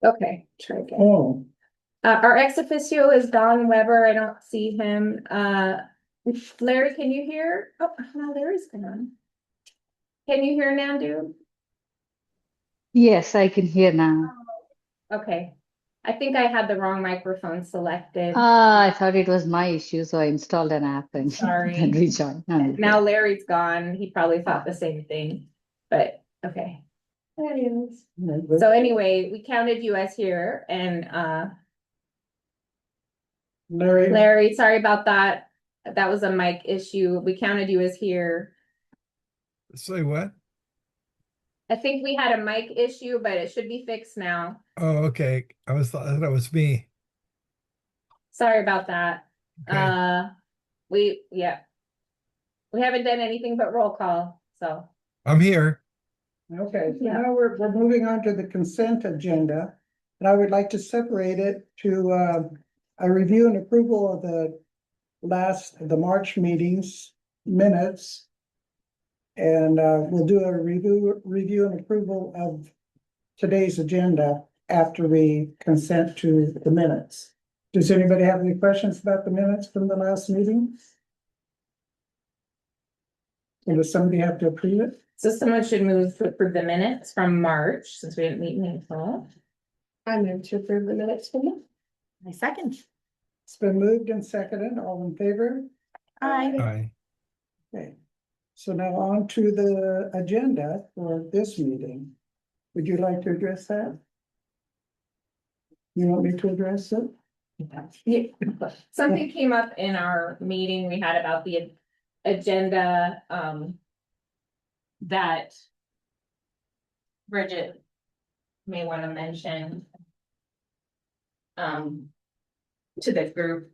Okay, try again. Oh, Our ex officio is Don Weber. I don't see him. Larry, can you hear? Oh, no, Larry's gone. Can you hear Nandu? Yes, I can hear now. Okay. I think I had the wrong microphone selected. I thought it was my issue, so I installed an app and Sorry. then rejoined. No, Now Larry's gone. He probably thought the same thing, but okay. There he is. So anyway, we counted you as here and Larry, sorry about that. That was a mic issue. We counted you as here. Say what? I think we had a mic issue, but it should be fixed now. Oh, okay. I thought it was me. Sorry about that. Okay. We haven't done anything but roll call, so. I'm here. okay, so Yeah. now we're moving on to the consent agenda. And I would like to separate it to a review and approval of the March meetings minutes. And we'll do a review and approval of today's agenda after we consent to the minutes. Does anybody have any questions about the minutes from the last meeting? Or does somebody have to approve it? So someone should move to approve the minutes from March, since we didn't meet in April. I move to approve the minutes from them. My second. It's been moved and seconded. All in favor? Hi. Okay. So now on to the agenda for this meeting. Would you like to address that? You want me to address it? Yeah. Something came up in our meeting we had about the agenda, that Bridget may want to mention to the group,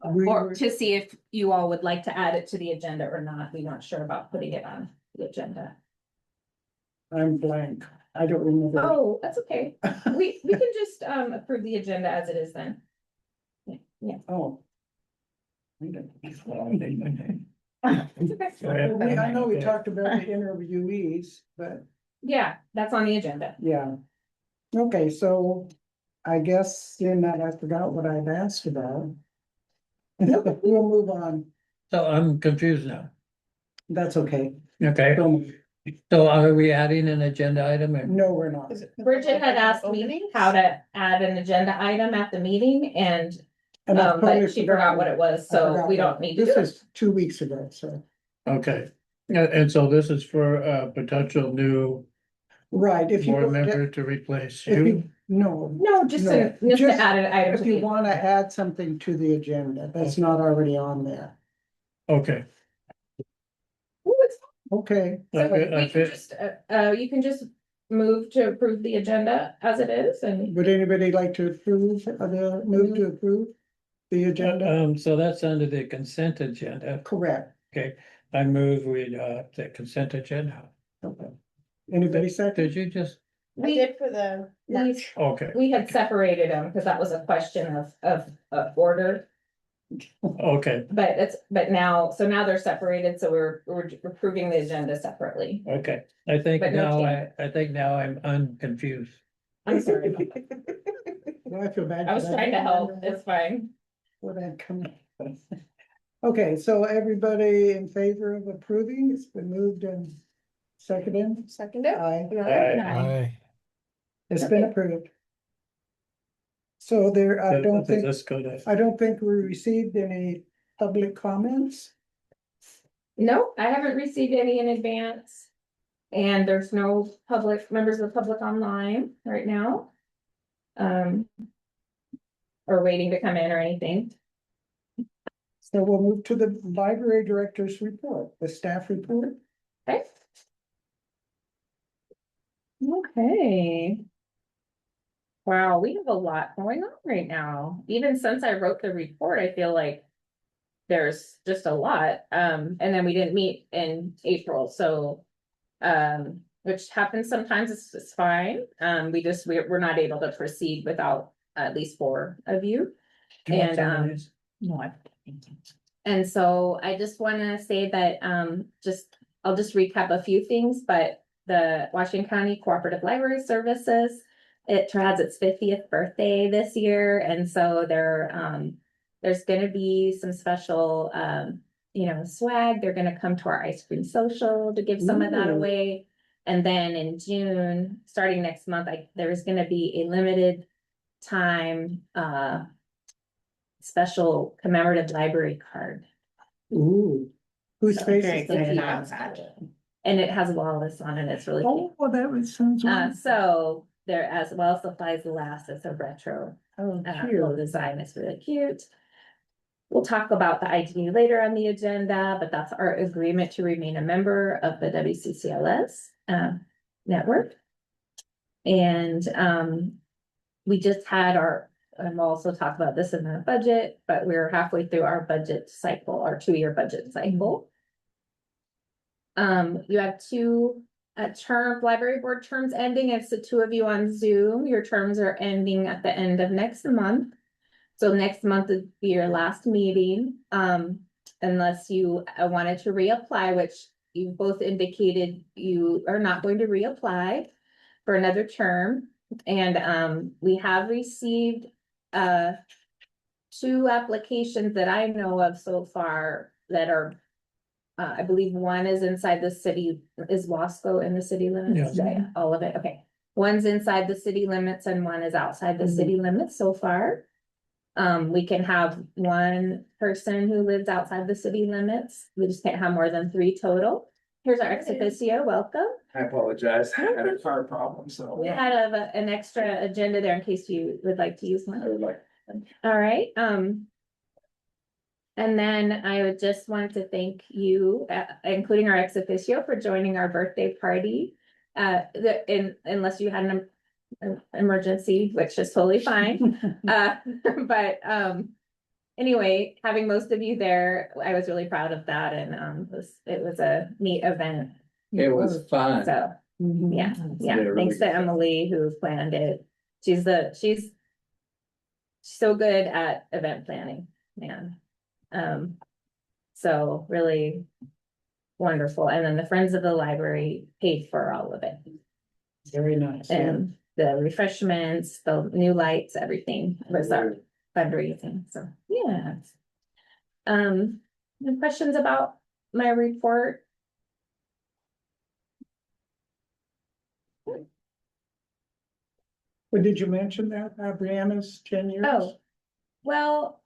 or to see if you all would like to add it to the agenda or not. We're not sure about putting it on the agenda. I'm blank. I don't remember. Oh, that's okay. We can just approve the agenda as it is then. Yeah. Oh. It's I okay. know we talked about the interviewees, but Yeah, that's on the agenda. yeah. Okay, so I guess then that I forgot what I'd asked about. We'll move on. So I'm confused now. That's okay. Okay, so are we adding an agenda item or? No, we're not. Bridget had asked me how to add an agenda item at the meeting and And I totally but she forgot what it was, I so forgot we what- don't need to This do it. was 2 weeks ago, so, Okay, and so this is for a potential new right, if you. board member to replace If you? you, no, No, just to just add an item. if to you the- wanna add something to the agenda, that's not already on there. Okay, Ooh, it's- Okay, So I we can fit- just, you can just move to approve the agenda as it is and. would anybody like to approve, move to approve the agenda? so that's under the consent agenda. Correct. Okay, I move with the consent agenda. Okay. Anybody second? Did you just, I did for the. okay, We had separated them because that was a question of order, okay, but now they're separated, so we're approving the agenda separately. okay. I think But no now, I think now I'm unconfused. I'm sorry. Well, I feel bad. I was 'cause trying to don't help. remember It's fine. what I'd come. Okay, so everybody in favor of approving, it's been moved and seconded? Seconded. Aye, Hi. it's been Okay. approved. So there, I don't Does think, this go to? I don't think we received any public comments. No, I haven't received any in advance. And there's no public, members of the public online right now. Or waiting to come in or anything. So we'll move to the library director's report, the staff report. Okay. Okay. Wow, we have a lot going on right now. Even since I wrote the report, I feel like there's just a lot. And then we didn't meet in April, so which happens sometimes, it's fine. We're not able to proceed without at least 4 of you. Do you want some of And, these? No, And so I just wanna say that, I'll just recap a few things, but the Washington County Cooperative Library Services it has its 50th birthday this year, and so there's gonna be some special, swag. They're gonna come to our ice cream social to give some of that Ooh. away. And then in June, starting next month, there's gonna be a limited time, special commemorative library card. Ooh. Whose So face very is excited that? about that. And it has Wallace on it, it's really cute. Oh, that was sounds wonderful. So there, as well supplies last, it's a retro Oh, little cute. design, it's really cute. We'll talk about the ID later on the agenda, but that's our agreement to remain a member of the WCCLS network. And we just had and we'll also talk about this in the budget, but we're halfway through our budget cycle, our 2-year budget cycle. You have two library board terms ending. It's the 2 of you on Zoom. Your terms are ending at the end of next month. So next month would be your last meeting, unless you wanted to reapply, which you both indicated you are not going to reapply for another term. And we have received 2 applications that I know of so far that are, I believe one is inside the city, is Wasco in the city limits? Yes. Yeah, all of it, okay. One's inside the city limits and one is outside the city limits so far. We can have 1 person who lives outside the city limits. We just can't have more than 3 total. Here's our ex officio, welcome. I apologize. I had a car problem, so. We had an extra agenda there in case you would like to use I one. would like, All right, and then I would just want to thank you, including our ex officio, for joining our birthday party. Unless you had an emergency, which is totally fine. But anyway, having most of you there, I was really proud of that, and it was a neat event. it was fun. So yeah, Yeah, really thanks to good. Emily who planned it. She's so good at event planning, man. So really wonderful. And then the Friends of the Library paid for all of it. Very nice. And the refreshments, the new lights, everything was our fundraising, so, yeah. Any questions about my report? But did you mention that, Brianna's 10 years? Oh, well,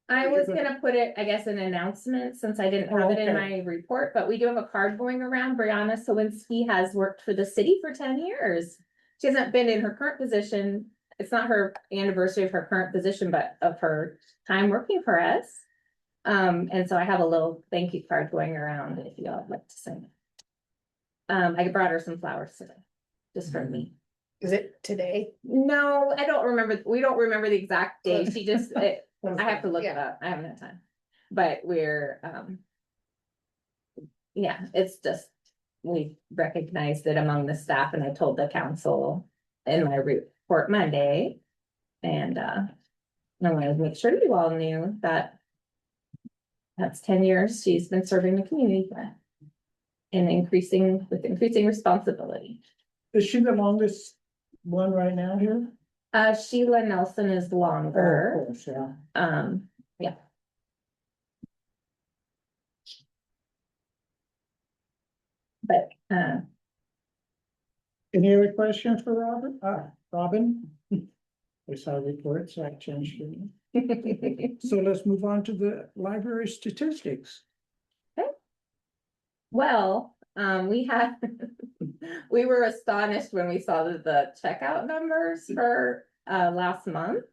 I was gonna put it, I guess, an announcement, since I didn't have it in Okay. my report, but we do have a card going around. Brianna Sawinski has worked for the city for 10 years. She hasn't been in her current position. It's not her anniversary of her current position, but of her time working for us. And so I have a little thank you card going around if you all would like to send it. I brought her some flowers today, just for me. Is it today? No, I don't remember. We don't remember the exact day. She just, I have to look it up. I haven't had time. But we're, yeah, it's just, we recognized it among the staff, and I told the council in my report Monday. And, I wanted to make sure you all knew that that's 10 years she's been serving the community and with increasing responsibility. Is she the longest one right now here? Sheila Nelson is Oh, longer. of course, yeah. Yeah. But, Any other questions for Robert? Robin? We saw reports, so I changed it. So let's move on to the library statistics. well, we were astonished when we saw the checkout numbers for, last month.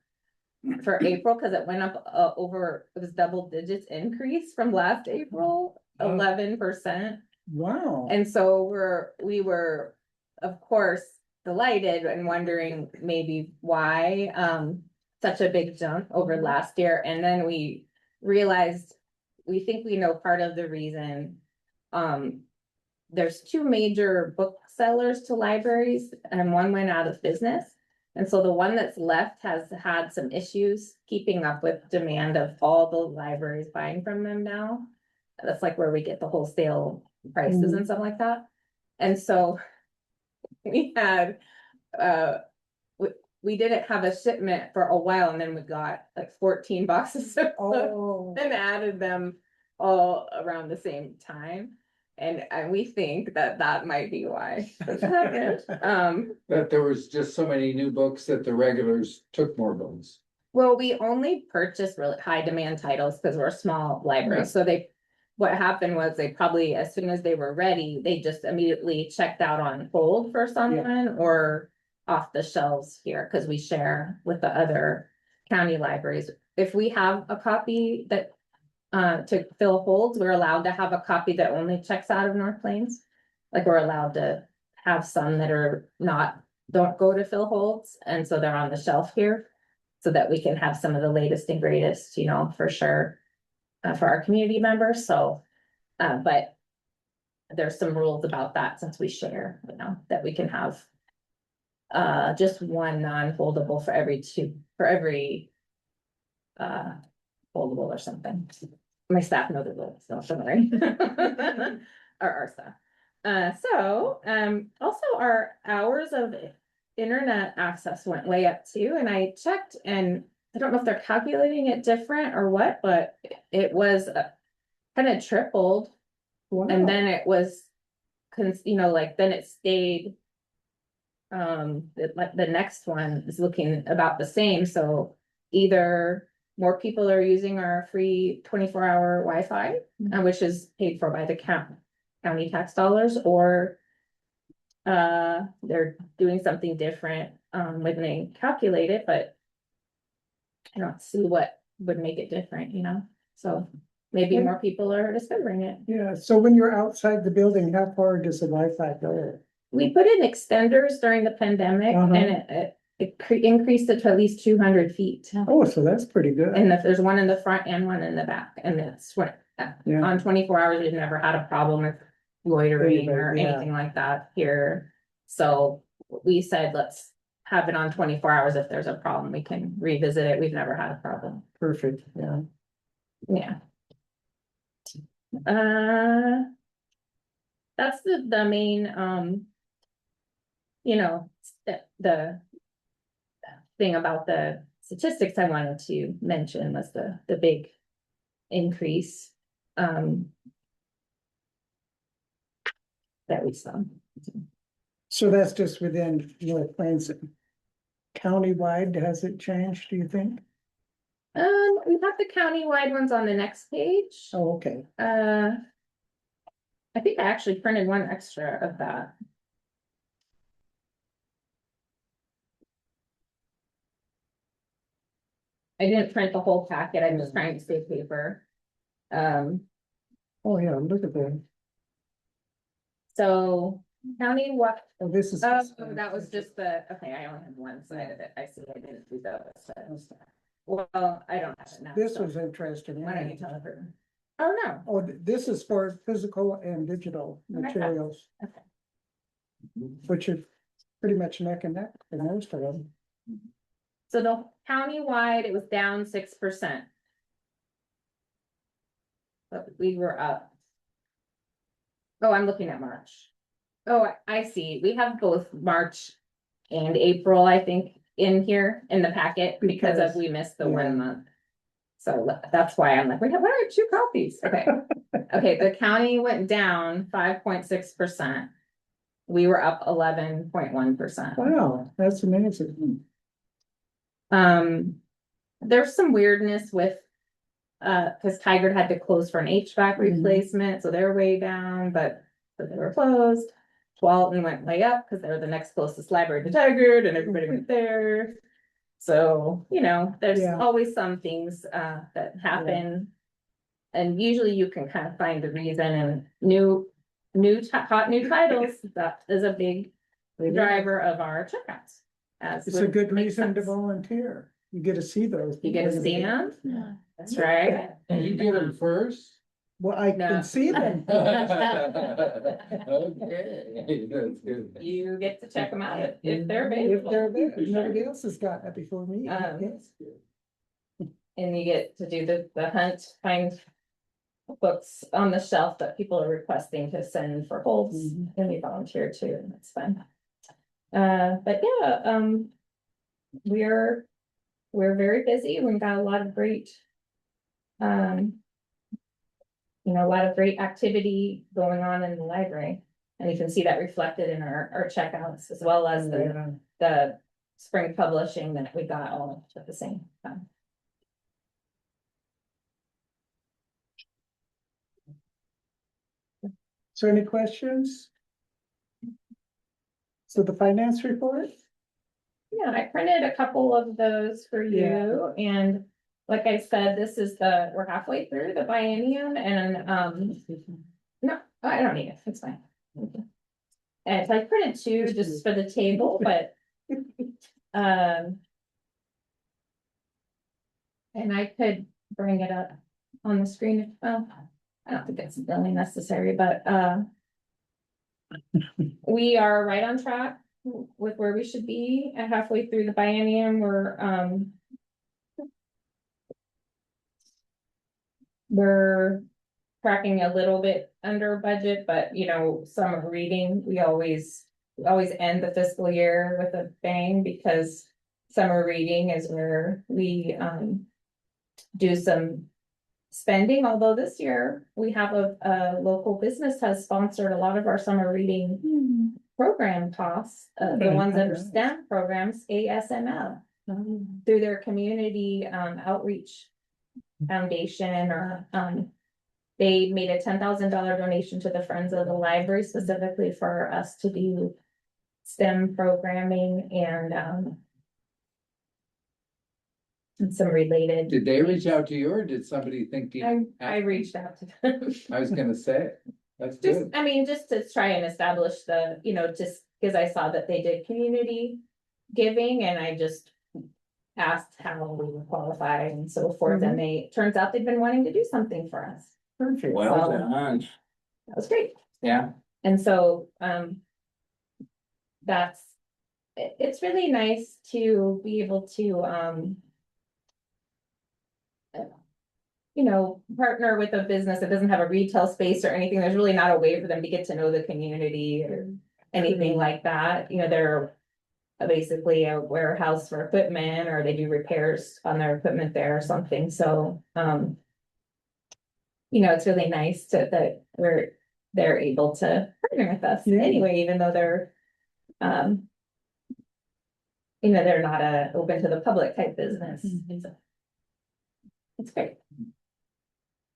For April, because it went up it was double digits increase from last April, 11%. Wow. And so we were, of course, delighted and wondering maybe why such a big jump over last year. And then we realized, we think we know part of the reason. There's 2 major booksellers to libraries, and one went out of business. And so the one that's left has had some issues keeping up with demand of all the libraries buying from them now. That's like where we get the wholesale prices and stuff like that. And so we had, we didn't have a shipment for a while and then we got like 14 boxes of clothes Oh, and added them all around the same time. And we think that that might be why this happened. That there was just so many new books that the regulars took more books. Well, we only purchased really high demand titles because we're a small library, Yeah. so what happened was they probably, as soon as they were ready, they just immediately checked out on hold for someone or off the shelves here, because we share with the other county libraries. If we have a copy that to fill holds, we're allowed to have a copy that only checks out of North Plains. Like, we're allowed to have some that are don't go to fill holds, and so they're on the shelf here. So that we can have some of the latest and greatest, you know, for sure, for our community members, so, but there's some rules about that since we share, you know, that we can have just one non-foldable for every foldable or something. My staff know the rules, so don't worry. Or our staff. Also our hours of internet access went way up too, and I checked, and I don't know if they're calculating it different or what, but it was kind of tripled, and then it was, you know, like then it stayed. Like the next one is looking about the same, so either more people are using our free 24-hour Wi-Fi, which is paid for by the county tax dollars, or they're doing something different when they calculate it, but I don't see what would make it different, you know, so maybe more people are discovering it. yeah, so when you're outside the building, how far does the Wi-Fi go? We put in extenders during the pandemic, Uh-huh. and it increased it to at least 200 feet. Oh, so that's pretty good. And if there's one in the front and one in the back, and it's Yeah. on 24 hours, we've never had a problem with loitering or Yeah. anything like that here. So we said, let's have it on 24 hours. If there's a problem, we can revisit it. We've never had a problem. Perfect, yeah. Yeah. That's the main, you know, the thing about the statistics I wanted to mention was the big increase, that we saw. So that's just within North Plains. Countywide, has it changed, do you think? We have the countywide ones on the next page. Oh, okay. I think I actually printed one extra of that. I didn't print the whole packet, I'm just trying to save paper. Oh, yeah, look at that. So county what, Oh, this is. that was just okay, I only have one side of it, I see, I didn't do the other side. Well, I don't have it now. This so was interesting. why don't you tell her? Oh, no, Oh, this is for physical and digital materials. Okay. Which are pretty much neck and neck for most of them. so the countywide, it was down 6%. But we were up. Oh, I'm looking at March. Oh, I see, we have both March and April, I think, in here in the packet because Because- we missed the yeah. 1 month. So that's why I'm like, why are there 2 copies? Okay. Okay, the county went down 5.6%. We were up 11.1%. Wow, that's amazing. There's some weirdness with, cause Tigard had to close for an HVAC replacement, so they're way down, but they were closed. Walton went way up because they're the next closest library to Tigard and everybody went there. So, you know, there's Yeah. always some things, that happen. And usually you can kind of find the reason, and hot new titles, that is a big driver of our checkouts. It's a good reason to volunteer. You get to see those. You get to see them, Yeah. that's right. And you did them first? Well, I No. can see them. Okay, that's good. You get to check them out if they're If they're available. there, nobody else has got that before me. Yes. And you get to do the hunt, find books on the shelf that people are requesting to send for holds, Mhm. and we volunteer too, and it's fun. But yeah, we're very busy. We've got a lot of great, a lot of great activity going on in the library. And you can see that reflected in our checkouts as well as the spring publishing that we got all at the same time. So any questions? So the finance report? Yeah, I printed a couple of those for you, and like I said, we're halfway through the biennium, and, no, I don't need it, it's fine. And so I printed two just for the table, but, and I could bring it up on the screen, well, I don't think it's really necessary, but, we are right on track with where we should be at halfway through the biennium. We're tracking a little bit under budget, but summer reading, we always end the fiscal year with a bang because summer reading is where we do some spending, although this year we have a local business has sponsored a lot of our summer reading program costs, the ones that are STEM programs, ASML, through their community outreach foundation, or they made a $10,000 donation to the Friends of the Library specifically for us to do STEM programming and some related. Did they reach out to you or did somebody think you? I reached out to them. I was gonna say, that's Just, good. just to try and establish just because I saw that they did community giving and I just asked how we would qualify and so forth. And turns out they've been wanting to do something for us. Perfect. Well So- done. That was great. Yeah, And so, it's really nice to be able to, partner with a business that doesn't have a retail space or anything. There's really not a way for them to get to know the community or anything like that. They're basically a warehouse for equipment, or they do repairs on their equipment there or something. So, it's really nice that they're able to partner with us Yeah. anyway, even though they're, they're not a open to the public type business. It's great.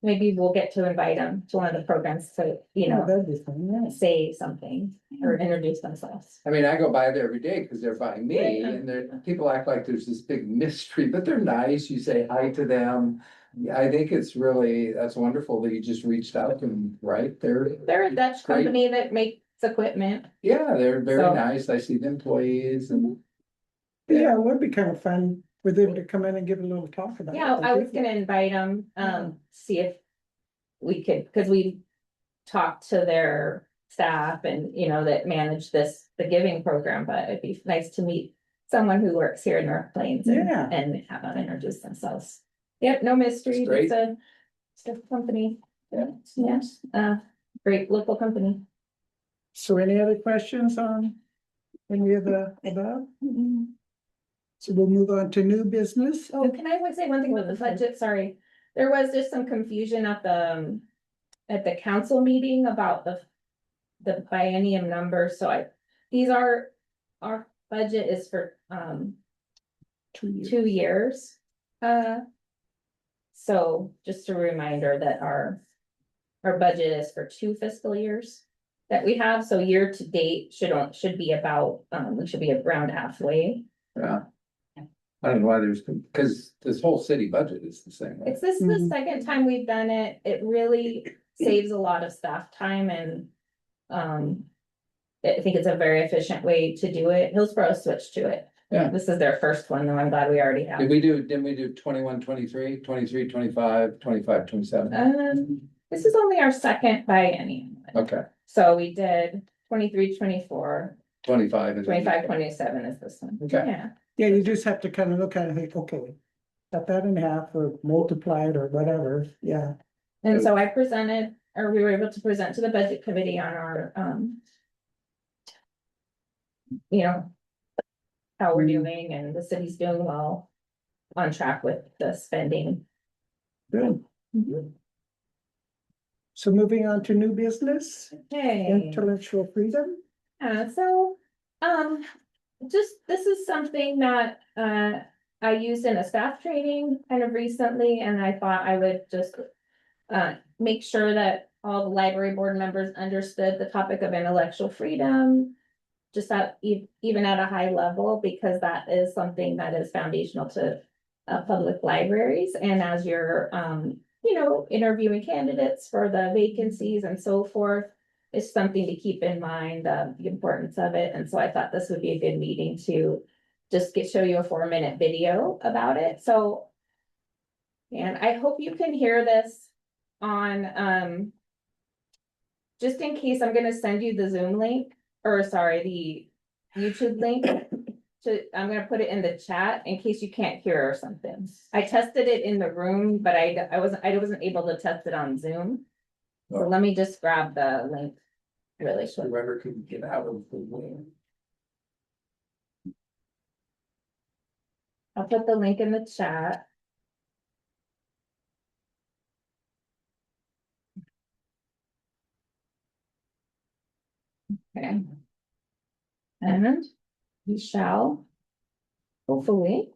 Maybe we'll get to invite them to one of the programs to, That'd be fun, yeah. say something or introduce themselves. I mean, I go by there every day because they're by me Yeah. and people act like there's this big mystery, but they're nice. You say hi to them. Yeah, I think that's wonderful that you just reached out and They're a Dutch Great. company that makes equipment. yeah, they're very So- nice. I see the employees and Yeah, it would be kind of fun for them to come in and give a little talk about it. Yeah, I was gonna invite them, see if we could, because we talked to their staff and, that manage the giving program, but it'd be nice to meet someone who works here in North Plains Yeah. and have them introduce themselves. Yep, no mystery, That's it's a company. Yes, great local company. So any other questions on any of the above? So we'll move on to new business. Oh, can I say one thing with the budget? Sorry. There was just some confusion at the council meeting about the biennium numbers. So our budget is for, 2 years. So just a reminder that our budget is for 2 fiscal years that we have. So year to date should be about, we should be around halfway. yeah. I don't know why because this whole city budget is the same. Right? This is the second time we've done it. It really saves a lot of staff time and, I think it's a very efficient way to do it. Hillsborough switched to it. Yeah. This is their first one, though. I'm glad we already have. Didn't we do 21, 23, 23, 25, 25, 27? This is only our second biennium. Okay, So we did 23, 24, 25. and 25, 27 is this one. Okay. Yeah. Yeah, you just have to kind of look at it and think, okay, cut that in half or multiply it or whatever, yeah. And so I presented, or we were able to present to the budget committee on our, how we're Mm. doing, and the city's doing well on track with the spending. Good. So moving on to new business, Okay. intellectual freedom. So, just, this is something that, I used in a staff training kind of recently, and I thought I would just, make sure that all the library board members understood the topic of intellectual freedom. Just at, even at a high level, because that is something that is foundational to, public libraries, and as you're, interviewing candidates for the vacancies and so forth. It's something to keep in mind, the importance of it, and so I thought this would be a good meeting to just show you a 4-minute video about it, so. And I hope you can hear this on, just in case, I'm gonna send you the Zoom link, or sorry, the YouTube link. I'm gonna put it in the chat in case you can't hear or something. I tested it in the room, but I wasn't able to test it on Zoom. So let me just grab the link really quick. Whoever can get out of the way. I'll put the link in the chat. Okay. And we shall hopefully.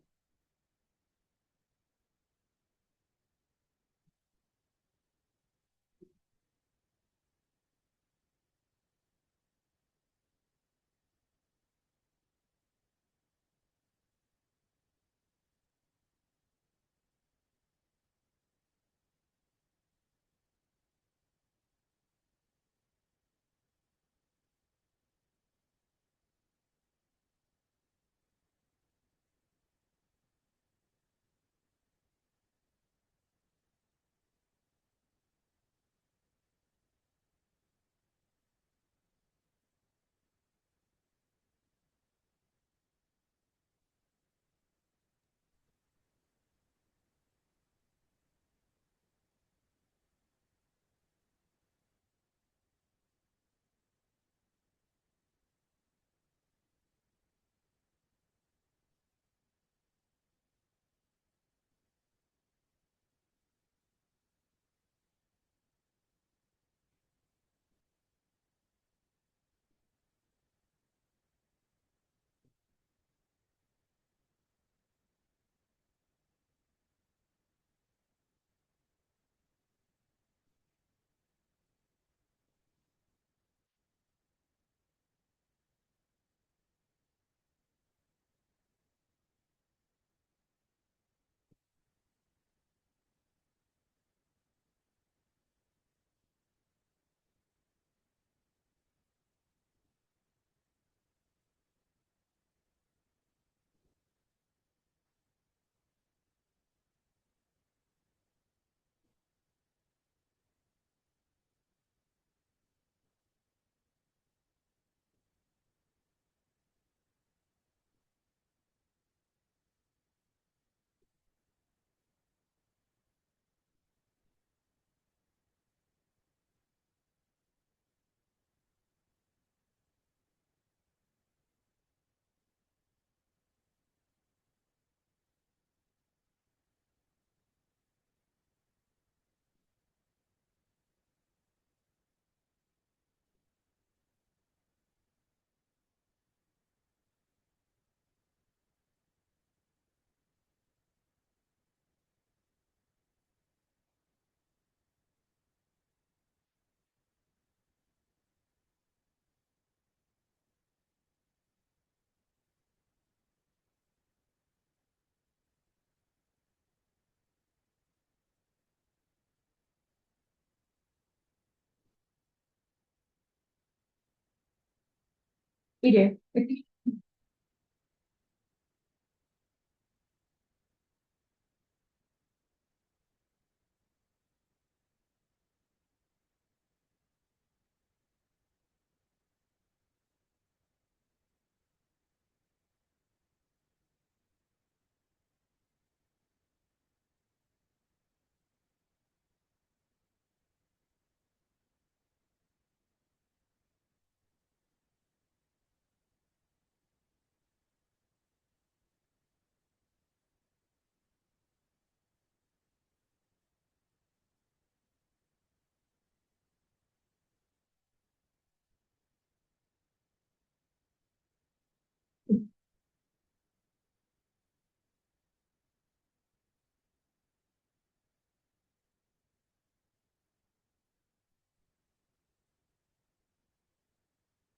We do.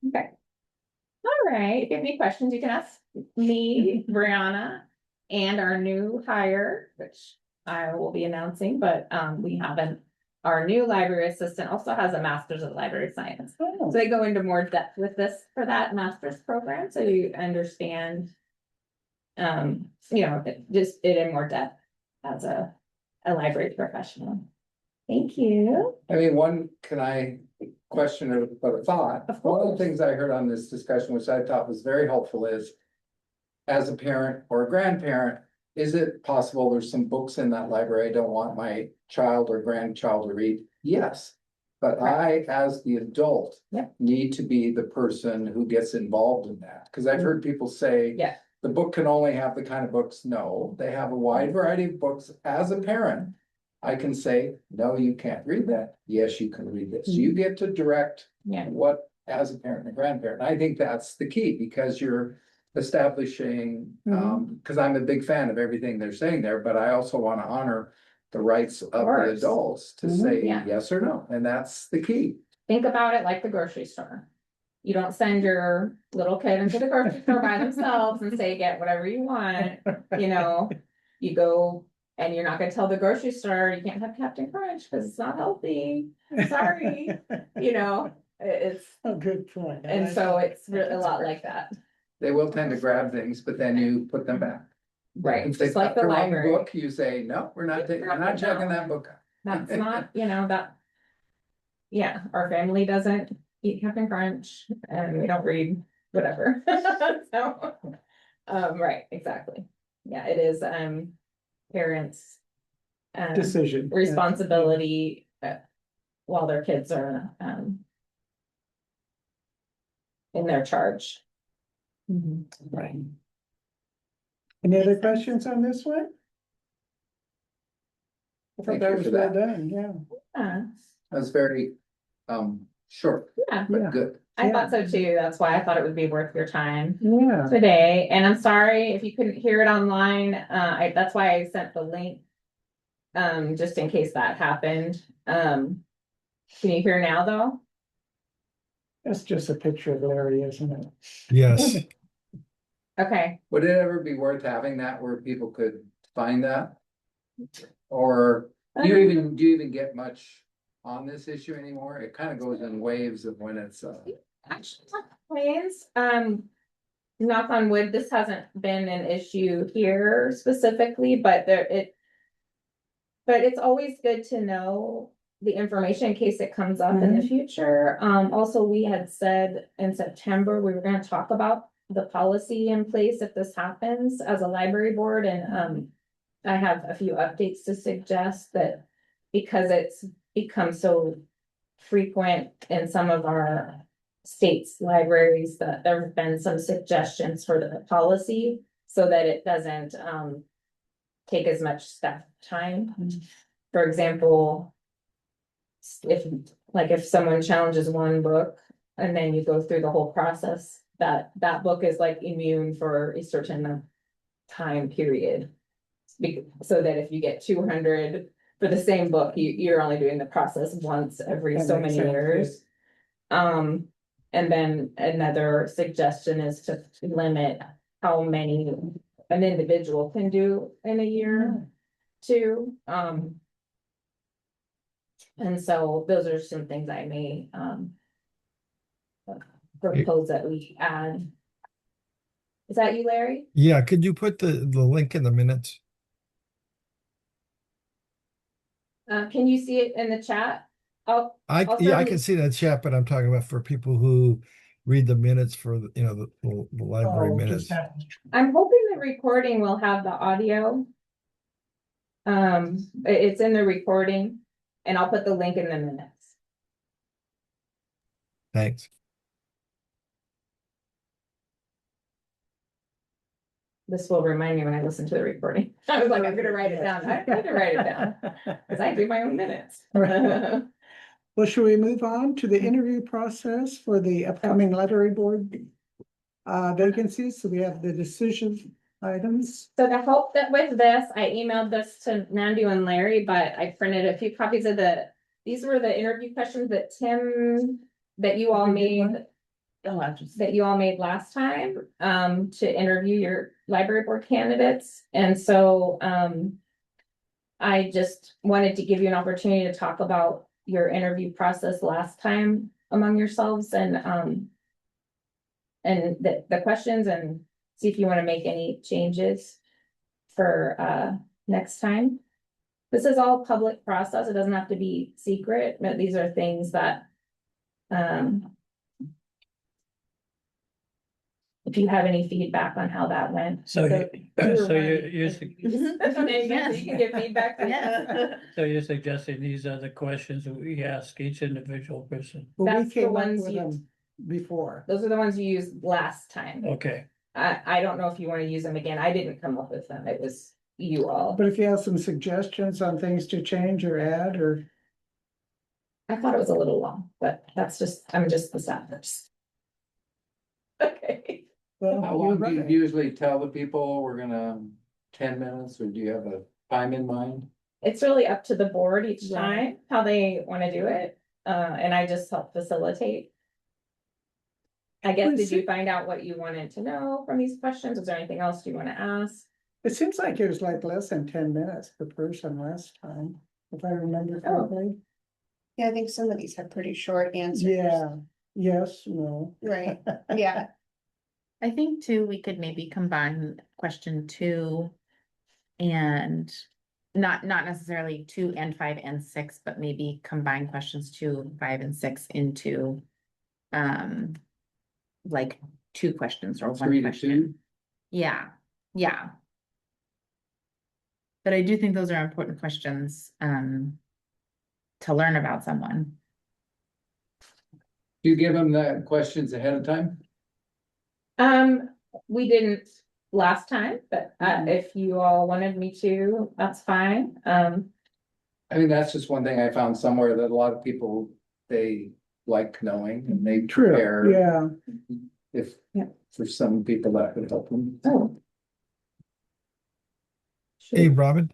Okay. All right, if you have any questions, you can ask me, Brianna, and our new hire, which I will be announcing, but we haven't. Our new library assistant also has a master's of library science. So they go into more depth with this for that master's program, so you understand. Just it in more depth as a library professional. Thank you. I mean, can I question or but a thought? Of One of course. the things I heard on this discussion, which I thought was very helpful, is as a parent or a grandparent, is it possible there's some books in that library I don't want my child or grandchild to read? Yes. But I, as the adult, Yep. need to be the person who gets involved in that. Because I've heard people say, Yeah. the book can only have the kind of books. No, they have a wide variety of books. As a parent, I can say, no, you can't read that. Yes, you can read this. You get to direct Yeah. what, as a parent and grandparent. I think that's the key because you're establishing, because I'm a big fan of everything they're saying there, but I also want to honor the rights of the course. adults to say Yeah. yes or no, and that's the key. Think about it like the grocery store. You don't send your little kid into the grocery store by themselves and say, get whatever you want, you go and you're not gonna tell the grocery store, you can't have Captain Crunch because it's not healthy. Sorry. It's, A good point. and so it's really a lot like that. They will tend to grab things, but then you put them back. Right, If they just like got the wrong library. book, you say, no, we're not checking that book out. That's not, that. Yeah, our family doesn't eat Captain Crunch and we don't read whatever. So, right, exactly. Yeah, it is, parents. Decision. Responsibility, while their kids are, in their charge. Right. Any other questions on this one? I thought Thank that you was for well that. done, yeah. That was very, short, Yeah, but Yeah. good. I thought so too. That's why I thought it would be worth your time Yeah, today. And I'm sorry if you couldn't hear it online. That's why I sent the link. Just in case that happened. Can you hear now though? that's just a picture of Larry, isn't it? Yes. Okay. Would it ever be worth having that where people could find that? Or do you even get much on this issue anymore? It kind of goes in waves of when it's, Actually, plans, knock on wood, this hasn't been an issue here specifically, but it's always good to know the information in case it comes up in the future. Also, we had said in September, we were gonna talk about the policy in place if this happens as a library board, and I have a few updates to suggest that because it's become so frequent in some of our states' libraries, that there have been some suggestions for the policy so that it doesn't take as much staff time. For example, if someone challenges one book and then you go through the whole process, that book is like immune for a certain time period. So that if you get 200 for the same book, you're only doing the process once every That so makes many sense, years. And then another suggestion is to limit how many an individual can do in a year too. And so those are some things I may propose that we add. Is that you, Larry? Yeah, could you put the link in the minutes? Can you see it in the chat? Oh, I I'll yeah, I send- can see that chat, but I'm talking about for people who read the minutes for the library Oh, minutes. just have- I'm hoping the recording will have the audio. It's in the recording and I'll put the link in the minutes. Thanks. This will remind me when I listen to the recording. I was like, I'm gonna write it down. I need to write it down because I do my own minutes. Right. Well, should we move on to the interview process for the upcoming library board vacancies? So we have the decision items. So to help that with this, I emailed this to Nandu and Larry, but I printed a few copies of these were the interview questions that you all We did made. one? Oh, I'll just. that you all made last time, to interview your library board candidates. And so, I just wanted to give you an opportunity to talk about your interview process last time among yourselves and the questions and see if you want to make any changes for, next time. This is all public process. It doesn't have to be secret, but these are things that, if you have any feedback on how that went. So you- were so you- running you- interviews. Okay, yes, you can give feedback. Yeah. So you're suggesting these are the questions that we ask each individual person? But That's we the came up ones with you- them before. Those are the ones you used last time. Okay, I don't know if you want to use them again. I didn't come up with them. It was you all. But if you have some suggestions on things to change or add, or I thought it was a little long, but I'm just the staff nurse. Okay. well, How you're long do you right. usually tell the people we're gonna, 10 minutes, or do you have a time in mind? It's really up to the board each Right. time, how they want to do it, and I just help facilitate. I guess, Well, did you see- find out what you wanted to know from these questions? Is there anything else you want to ask? It seems like it was like less than 10 minutes per person last time, if I remember Oh. correctly. Yeah, I think some of these have pretty short answers. Yeah, yes, no. Right, yeah. I think too, we could maybe combine question 2 and not necessarily 2 and 5 and 6, but maybe combine questions 2, 5 and 6 into like 2 questions or 1 3 to question. 2? Yeah, yeah. But I do think those are important questions to learn about someone. Do you give them the questions ahead of time? We didn't last time, but if you all wanted me to, that's fine. I mean, that's just one thing I found somewhere that a lot of people, they like knowing and they prepare. True, yeah. If, Yeah. for some people that could help them. Oh. Hey, Sure. Robin,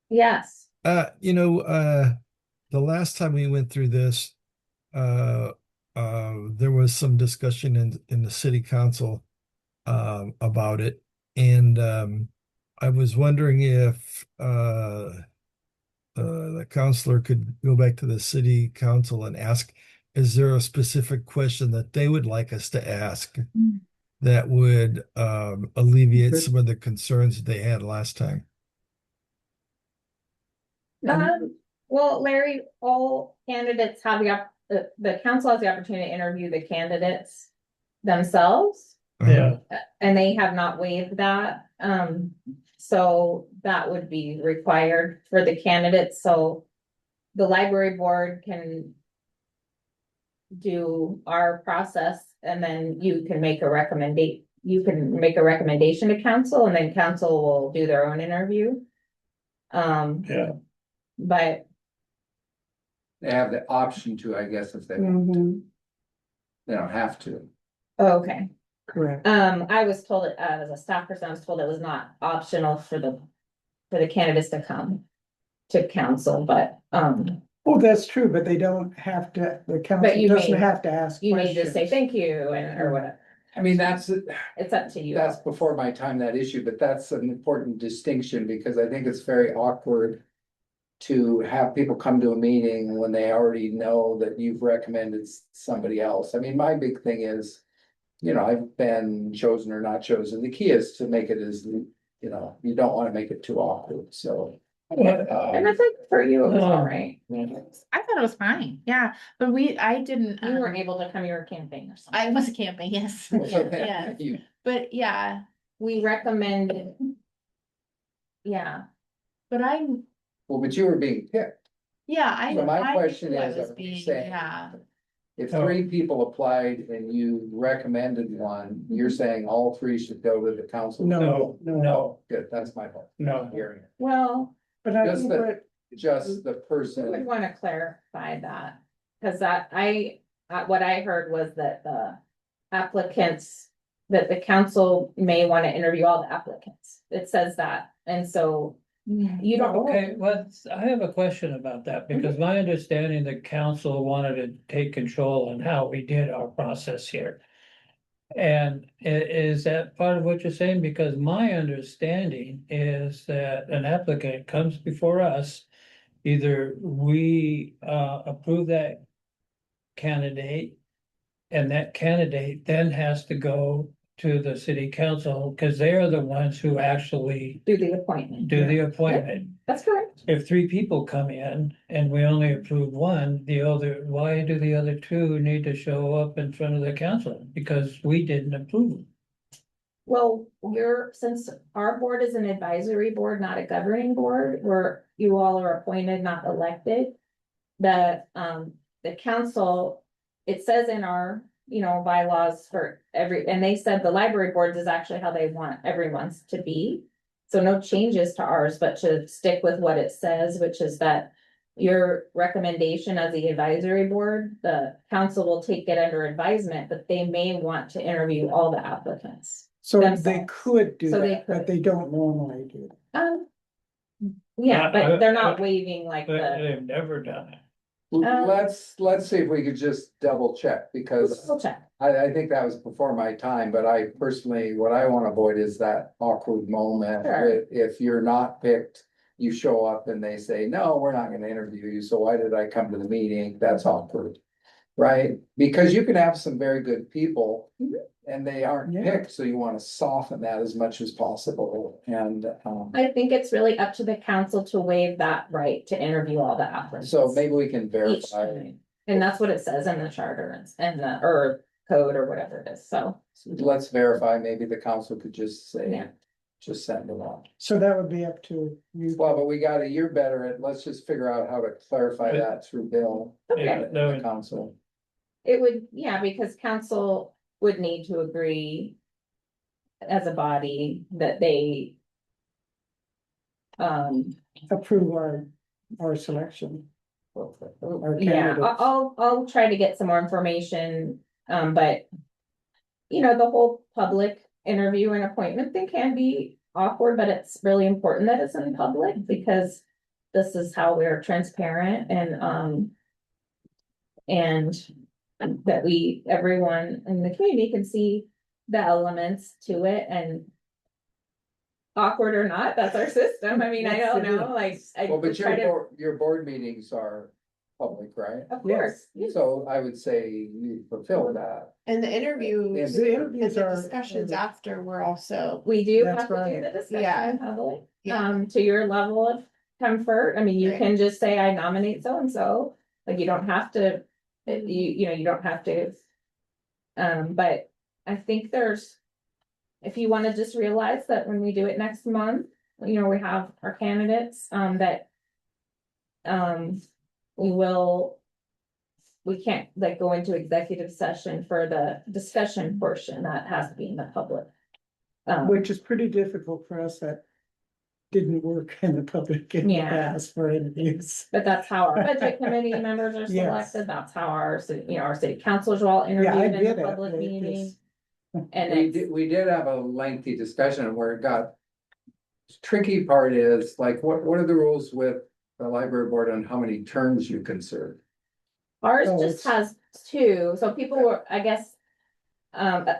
Yes, the last time we went through this, there was some discussion in the city council about it. And I was wondering if the counselor could go back to the city council and ask, is there a specific question that they would like us to ask that would alleviate Good. some of the concerns that they had last time? well, Larry, all candidates have the council has the opportunity to interview the candidates themselves. yeah, And they have not waived that, so that would be required for the candidates, so. The library board can. Do our process and then you can make a recommendation to council and then council will do their own interview. yeah. But They have the option to, I guess, if they want to. Mhm, They don't have to. okay. correct. I was told, as a staff person, I was told it was not optional for the candidates to come to council, but, Oh, that's true, but they don't have to, the council you doesn't may- have to ask you may just say questions. thank you or whatever. I mean, that's, It's up to you. that's before my time, that issue, but that's an important distinction because I think it's very awkward. To have people come to a meeting when they already know that you've recommended somebody else. I mean, my big thing is. I've been chosen or not chosen. The key is to make it as, you don't want to make it too awkward, so. And I think for you, it was all Oh. right. I thought it was fine, yeah, but I didn't. You weren't able to come, you were camping or something. I was camping, yes, yeah, You- but yeah, We recommend. Yeah, but Well, but you were being picked. yeah, I. So my I question knew I is, was are we being- saying- Yeah, If Oh. 3 people applied and you recommended one, you're saying all 3 should go to the council? No, no. No, Good, that's my fault. No. Hearing it. well, But I Just think the- what, Just the I would person, wanna clarify that, cause what I heard was that the applicants. That the council may wanna interview all the applicants, it says that, and so you don't. okay, well, I have a question about that, because my understanding, the council wanted to take control on how we did our process here. And is that part of what you're saying? Because my understanding is that an applicant comes before us. Either we approve that candidate. And that candidate then has to go to the city council, because they are the ones who actually Do the appointment. do the appointment. That's correct. If three people come in and we only approve one, why do the other two need to show up in front of the council? Because we didn't approve them. Well, since our board is an advisory board, not a governing board, where you all are appointed, not elected. The council, it says in our, bylaws for and they said the library boards is actually how they want everyone's to be. So no changes to ours, but to stick with what it says, which is that your recommendation as the advisory board, the council will take it under advisement, but they may want to interview all the applicants. So they themselves. could do So they that, but could. they don't normally do that. Yeah, but they're not I- waiving like But the, they've never done it. Let's see if we could just double check, because we'll check. I think that was before my time, but I personally, what I wanna avoid is that awkward moment. Sure. If you're not picked, you show up and they say, no, we're not gonna interview you, so why did I come to the meeting? That's awkward. Right? Because you can have some very good people Mhm. and they aren't Yeah. picked, so you wanna soften that as much as possible and, I think it's really up to the council to waive that right to interview all the applicants. so maybe we can Each verify. time. And that's what it says in the charter and the, or code or whatever it is, so, Let's verify, maybe the council could just say, Yeah. just send it on. So that would be up to you. Well, but you're better at, let's just figure out how to clarify that through Bill. okay. Yeah. and the council. It would, yeah, because council would need to agree as a body that they Approve our selection. Our yeah, candidates. I'll try to get some more information, but the whole public interview and appointment thing can be awkward, but it's really important that it's in public because this is how we're transparent and that everyone in the community can see the elements to it and awkward or not, that's our system. I mean, I Yes, don't it know, like, I Well, but try to, your board meetings are public, right? of course. yes. So I would say you fulfill that. And the interviews The and interviews the are. discussions after were also, We do That's have to do right. the discussion Yeah. in public, Yeah. to your level of comfort. I mean, you Right. can just say, I nominate so-and-so, like, you don't have to, you don't have to. But I think if you wanna just realize that when we do it next month, we have our candidates, that. We can't like go into executive session for the discussion portion, that has to be in the public. Which is pretty difficult for us that didn't work in the public in the Yeah. past for interviews. But that's how our budget committee members are Yes. selected, that's how our city councils are all Yeah, I interviewed in get the it. public It meeting. is- And We did have a lengthy discussion where it got. Tricky part is like, what are the rules with the library board on how many terms you can serve? ours Oh, just it's- has two, so people were, I guess.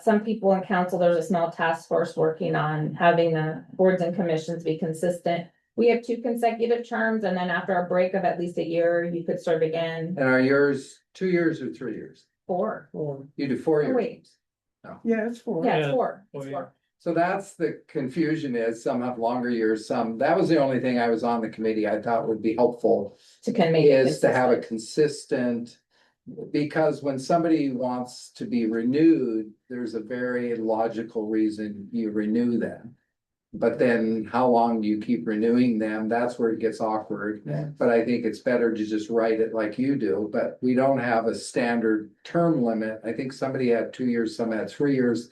Some people in council, there's a small task force working on having the boards and commissions be consistent. We have 2 consecutive terms, and then after a break of at least a year, you could serve again, And are yours 2 years or 3 years? 4. Or, You do 4 Oh, years. wait, yeah, it's for. yeah, it's Yeah. 4, it's Oh, 4. So that's the confusion is some have longer years, that was the only thing I was on the committee I thought would be helpful. To can make it Is to have a consistent. consistent. Because when somebody wants to be renewed, there's a very logical reason you renew them. But then how long do you keep renewing them? That's where it gets awkward. Yeah. But I think it's better to just write it like you do, but we don't have a standard term limit. I think somebody had 2 years, some had 3 years.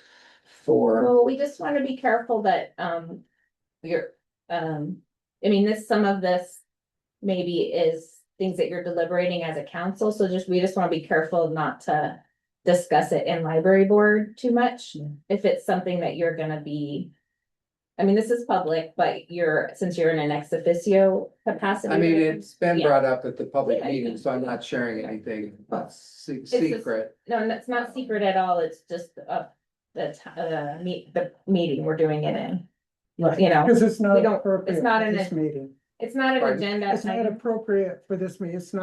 For, Well, we just wanna be careful that, some of this maybe is things that you're deliberating as a council, so we just wanna be careful not to discuss it in library board too much. Yeah. If it's something that you're gonna be, this is public, but since you're in an ex officio capacity. I mean, it's been Yeah. brought up at the public Yeah. meeting, so I'm not sharing anything just- secret. No, it's not secret at all, it's just, the meeting we're doing it in. Right, You know, because it's not we don't- appropriate it's not for an- this meeting. It's not an Right. agenda. It's not item. appropriate for this meeting. It's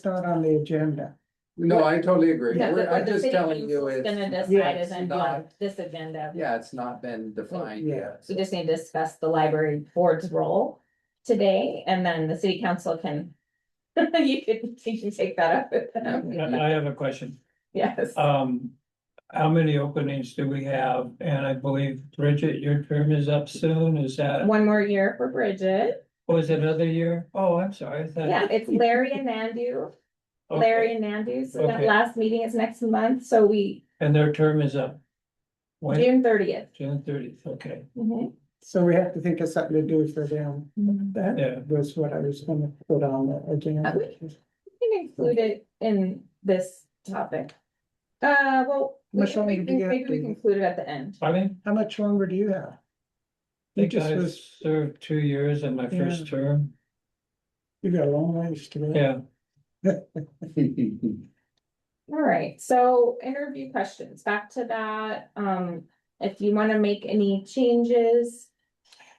not on the agenda. No, I totally agree. Yeah, I'm the just city telling you, council's Gonna it's, decide Yes, isn't not- on this agenda. yeah, it's not been defined Yeah. yet. We just need to discuss the library board's role today, and then the city council can. You can take that up with them. I have a question. Yes. How many openings do we have? And I believe Bridget, your term is up soon, is that, One more year for Bridget. was it another year? Oh, I'm sorry. I thought- Yeah, it's Larry and Nandu. Okay. Larry and Nandu, so that Okay. last meeting is next month, so we, And their term is up. When? June 30th. June 30th, okay. So we have to think of something to do for them. Yeah. That was what I was gonna put on the agenda. We can include it in this topic. Well, Much longer do you have maybe we to- can include it at the end. I mean, How much longer do you have? I think just I was- served 2 years in my first Yeah. term. You got a long ways to go. Yeah. All right, so interview questions, back to that, if you wanna make any changes.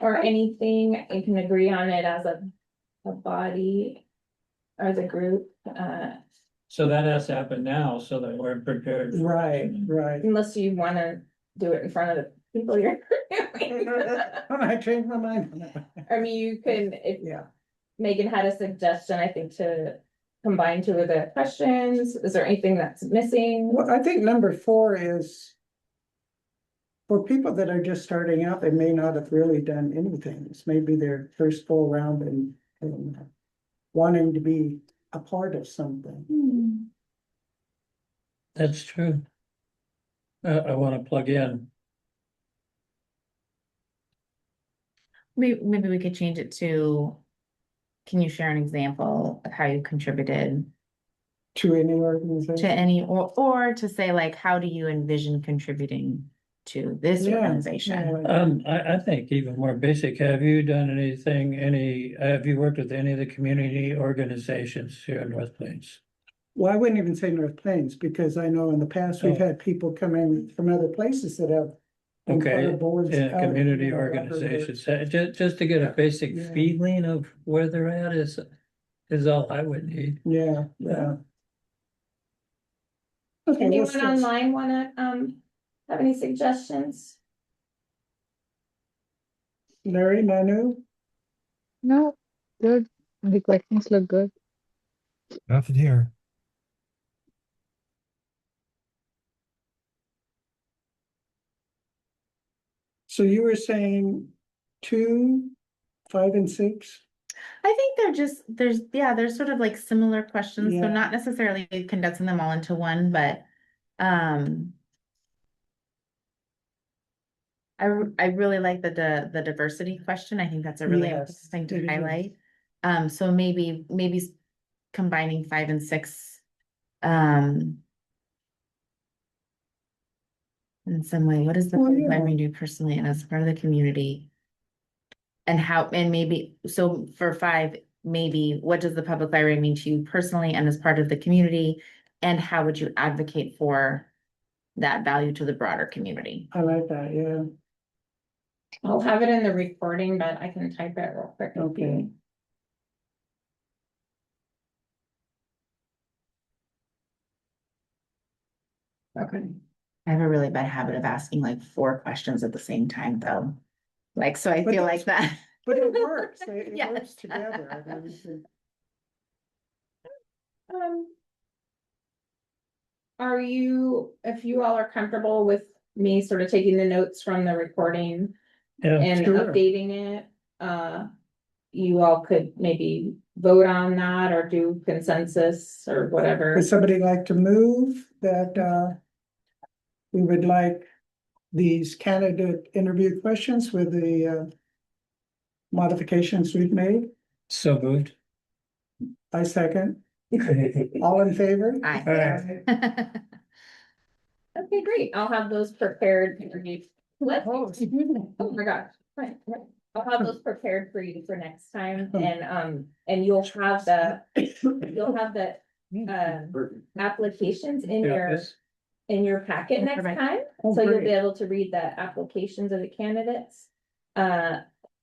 Or anything, you can agree on it as a body. Or the group, So that has to happen now so that we're prepared. Right, right. unless you wanna do it in front of the people you're. I changed my mind. on that. I mean, you can, if Yeah, Megan had a suggestion, I think, to combine two of the questions, is there anything that's missing? well, I think number 4 is. For people that are just starting out, they may not have really done anything. It's maybe their first go around and wanting to be a part of something. That's true. I want to plug in. Maybe we could change it to, can you share an example of how you contributed To any organization. to any, or to say like, how do you envision contributing to this Yeah, organization? yeah, I think even more basic, have you done anything, have you worked with any of the community organizations here in North Plains? Well, I wouldn't even say North Plains, because I know in the past we've Oh. had people come in from other places that have. been part Okay, of boards in out, community you know, other organizations, boards. just to get a basic Yeah. feeling of where they're at is all I would need. Yeah, yeah. Okay, Anyone let's just- online wanna, have any suggestions? Larry, Manu, No, good. The questions look good. Nothing here. so you were saying 2, 5 and 6? I think there's sort of like similar questions, so Yeah. not necessarily condensing them all into one, but, I really like the diversity question. I think that's a really Yes, important thing it to is. highlight. So maybe combining 5 and 6. In some way, what does the Well, public yeah. library do personally and as part of the community? And maybe, so for 5, maybe what does the public library mean to you personally and as part of the community? And how would you advocate for that value to the broader community? I like that, yeah. I'll have it in the recording, but I can type it real quick. if you- Okay. Okay. I have a really bad habit of asking like 4 questions at the same time, though. Like, so I But feel like that. But it works, it Yes. works together. I mean, Are you, if you all are comfortable with me sort of taking the notes from the recording Yeah, and Sure. updating it, you all could maybe vote on that or do consensus or whatever. Would somebody like to move that, we would like these candidate interview questions with the, modifications we've made? so moved. I second. All in favor? Aye. Okay, great. I'll have those prepared. What? Oh my gosh. Right. I'll have those prepared for you for next time and you'll have the applications in Yeah, your in your packet next Perfect. time, Oh, so you'll great. be able to read the applications of the candidates.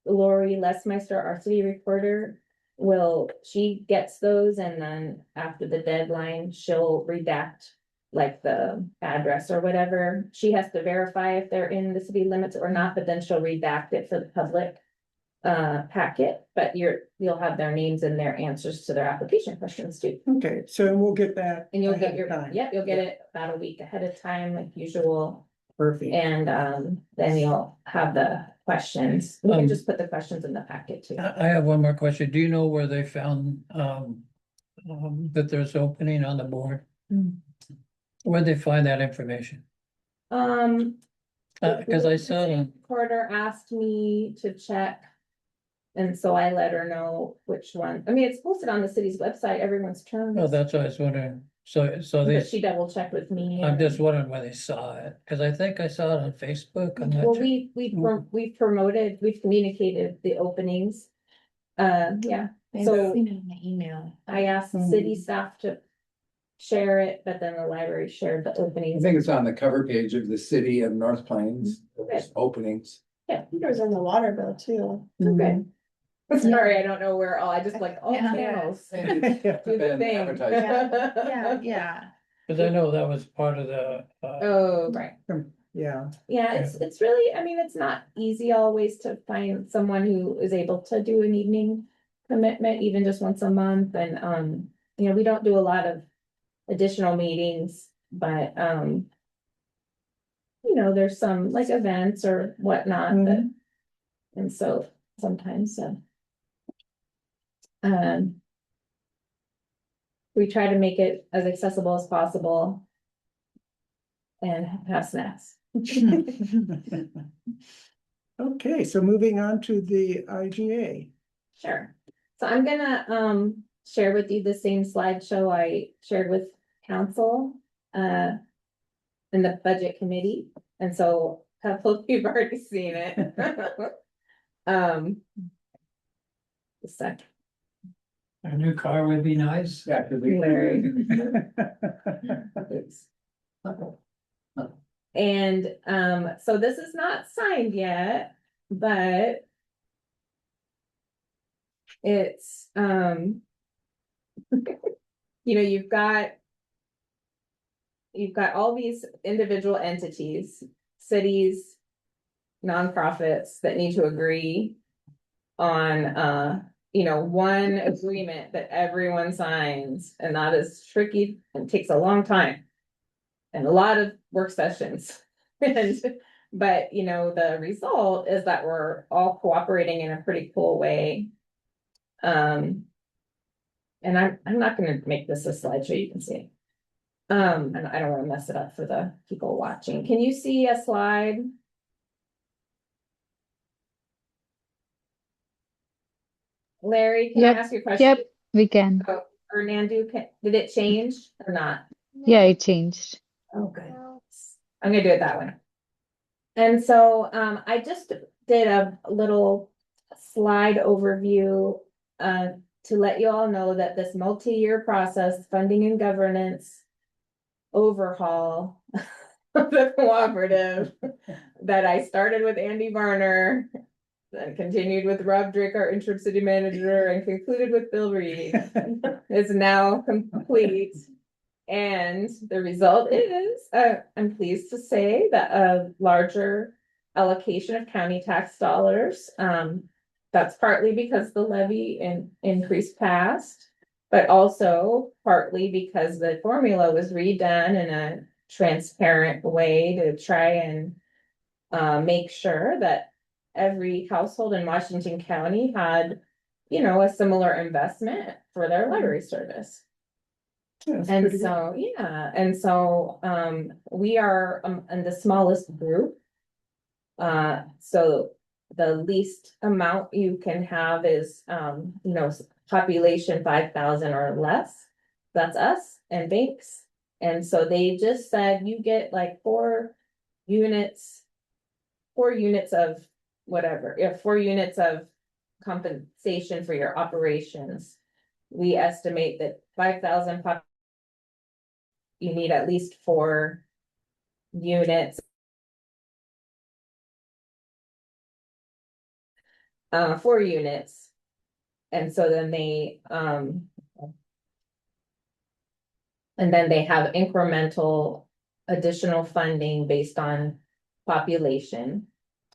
Lori Lesmeister, our city recorder, she gets those, and then after the deadline, she'll redact like the address or whatever. She has to verify if they're in the city limits or not, but then she'll redact it for the public packet, but you'll have their names and their answers to their application questions too. Okay, so we'll get that. And you'll ahead get of your, time. yep, you'll get it about a week ahead of time like usual. Perfect. And then you'll have the questions. We can Um, just put the questions in the packet too. I have one more question. Do you know where they found, that there's opening on the board? Where'd they find that information? Cause I saw it on Recorder asked me to check. And so I let her know which one. I mean, it's posted on the city's website, everyone's terms. oh, that's what I was wondering. So But these, she double checked with me. I'm just wondering where they saw it, cause I think I saw it on Facebook. I'm not Well, sure. we've promoted, we've communicated the openings. Yeah, So- Seen it in my email. I asked city staff to share it, but then the library shared the I openings. think it's on the cover page of the city of North Plains, those openings. I think it was in the water bill too. Okay. Sorry, I don't know where all, I just like all Yeah. channels. Do Yeah. the Been thing. advertised. Yeah. Cause I know that was part of the, Oh, right. Yeah, Yeah, it's really, I mean, it's not easy always to find someone who is able to do an evening commitment, even just once a month, and, we don't do a lot of additional meetings, but, there's some like events or whatnot that, and so sometimes, we try to make it as accessible as possible and have snacks. okay, so moving on to the IGA. Sure. So I'm gonna share with you the same slideshow I shared with council in the budget committee, and so a couple of you've already seen it. A sec. a new car would be nice. Yeah, 'cause we. Larry. And so this is not signed yet, but it's you've got all these individual entities, cities, nonprofits that need to agree on one agreement that everyone signs, and that is tricky and takes a long time. And a lot of work sessions. But the result is that we're all cooperating in a pretty cool way. And I'm not gonna make this a slideshow, you can see it. And I don't wanna mess it up for the people watching. Can you see a slide? Larry, can I Yep, ask you a question? Yep, we can. Or Nandu, did it change or not? Yeah, it changed. Oh, good. I'm gonna do it that way. And so, I just did a little slide overview, to let you all know that this multi-year process, funding and governance overhaul of the cooperative that I started with Andy Varner, then continued with Rob Drake, our interim city manager, and concluded with Bill Reed, is now complete. And the result is, I'm pleased to say that a larger allocation of county tax dollars. That's partly because the levy increase passed, but also partly because the formula was redone in a transparent way to try and make sure that every household in Washington County had, a similar investment for their library service. That's And pretty good. so, we are in the smallest group. So the least amount you can have is, population 5,000 or less. That's us and banks. And so they just said you get like 4 units of whatever, 4 units of compensation for your operations. We estimate that 5,000 you need at least 4 units. 4 units. And so then and then they have incremental additional funding based on population.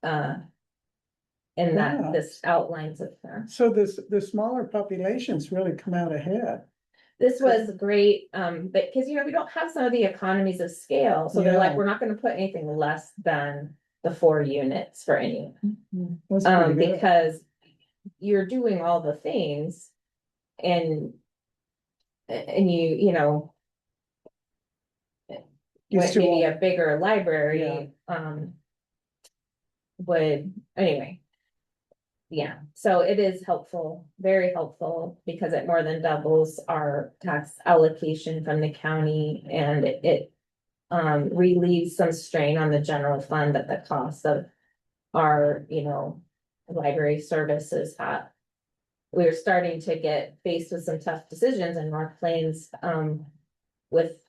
And that Wow. this outlines it there. So the smaller populations really come out ahead. This was great, but because we don't have some of the economies of scale, so they're like, Yeah. we're not gonna put anything less than the 4 units for anyone. That's pretty good. Because you're doing all the things and you know, You what still maybe want- a bigger Yeah. library, would, anyway. Yeah, so it is helpful, very helpful, because it more than doubles our tax allocation from the county and it relieves some strain on the general fund at the cost of our, library services that we're starting to get faced with some tough decisions in North Plains, with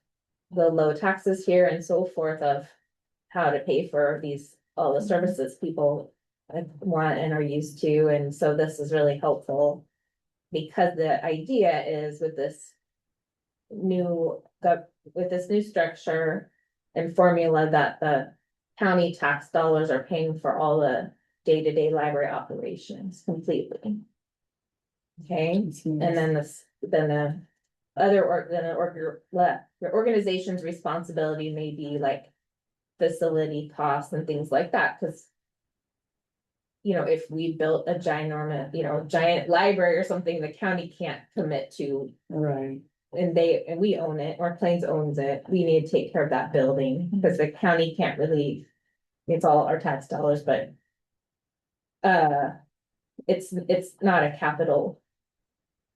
the low taxes here and so forth of how to pay for all the services people want and are used to, and so this is really helpful. Because the idea is with this new structure and formula that the county tax dollars are paying for all the day-to-day library operations completely. Okay, and then the organization's responsibility may be like facility costs and things like that, because if we built a giant library or something, the county can't commit to, Right. and we own it, or Plains owns it, we need to take care of that building, because the county can't really, it's all our tax dollars, but it's not a capital,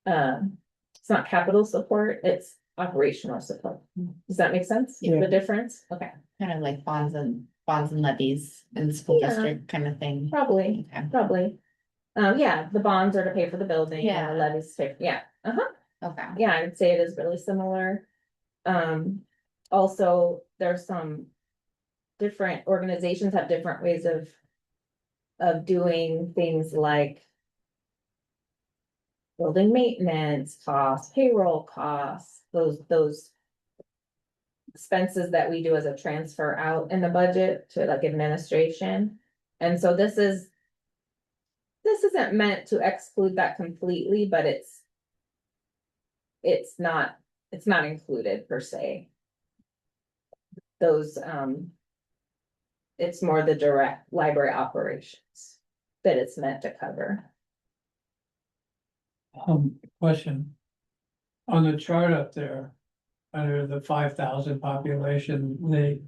it's not capital support, it's operational support. Does that make sense? Yeah. The difference? Okay, Kind of like bonds and levies in the school Yeah. district kind of thing. probably. Okay. Probably. Yeah, the bonds are to pay for the building. And Yeah. the levies, yeah, Okay. yeah, I would say it is really similar. Also, there's some different organizations have different ways of doing things like building maintenance costs, payroll costs, those expenses that we do as a transfer out in the budget to like administration. And so this isn't meant to exclude that completely, but it's not included per se. Those, it's more the direct library operations that it's meant to cover. Question. On the chart up there, under the 5,000 population,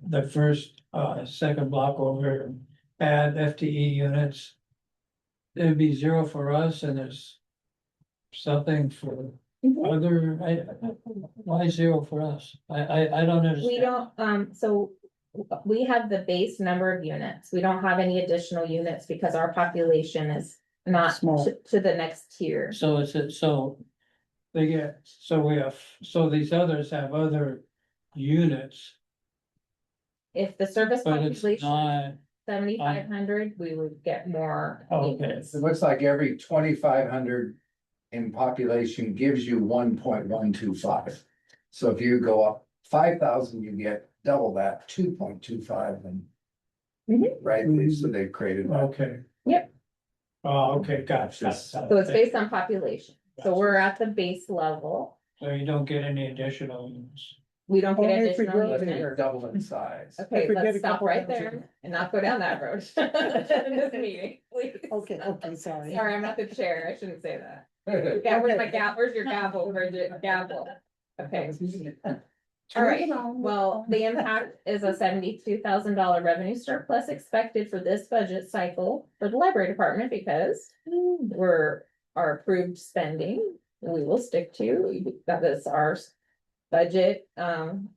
the first, second block over, add FTE units. It'd be 0 for us and there's something for other, why 0 for us? I don't understand. We don't, so we have the base number of units. We don't have any additional units because our population is not Small. to the next tier. So so these others have other units, If the service but it's population not, 7,500, we would get more Okay. units. It looks like every 2,500 in population gives you 1.125. So if you go up 5,000, you get double that, 2.25 and. Mhm. Right, Mhm. so they've created. okay. Yep. Oh, okay, gotcha. So it's based on population. So we're at the base level. So you don't get any additional units. We don't get Only if we additional grow units. They're double in size. Okay, If we get let's a stop couple right thousand. there and not go down that road in this meeting, please. Okay, sorry. Sorry, I'm not the chair. I shouldn't say that. Yeah, where's my gavel? Where's your gavel? Where's your gavel? Okay. All right, well, the impact is a $72,000 revenue surplus expected for this budget cycle for the library department because our approved spending, we will stick to, that is our budget. And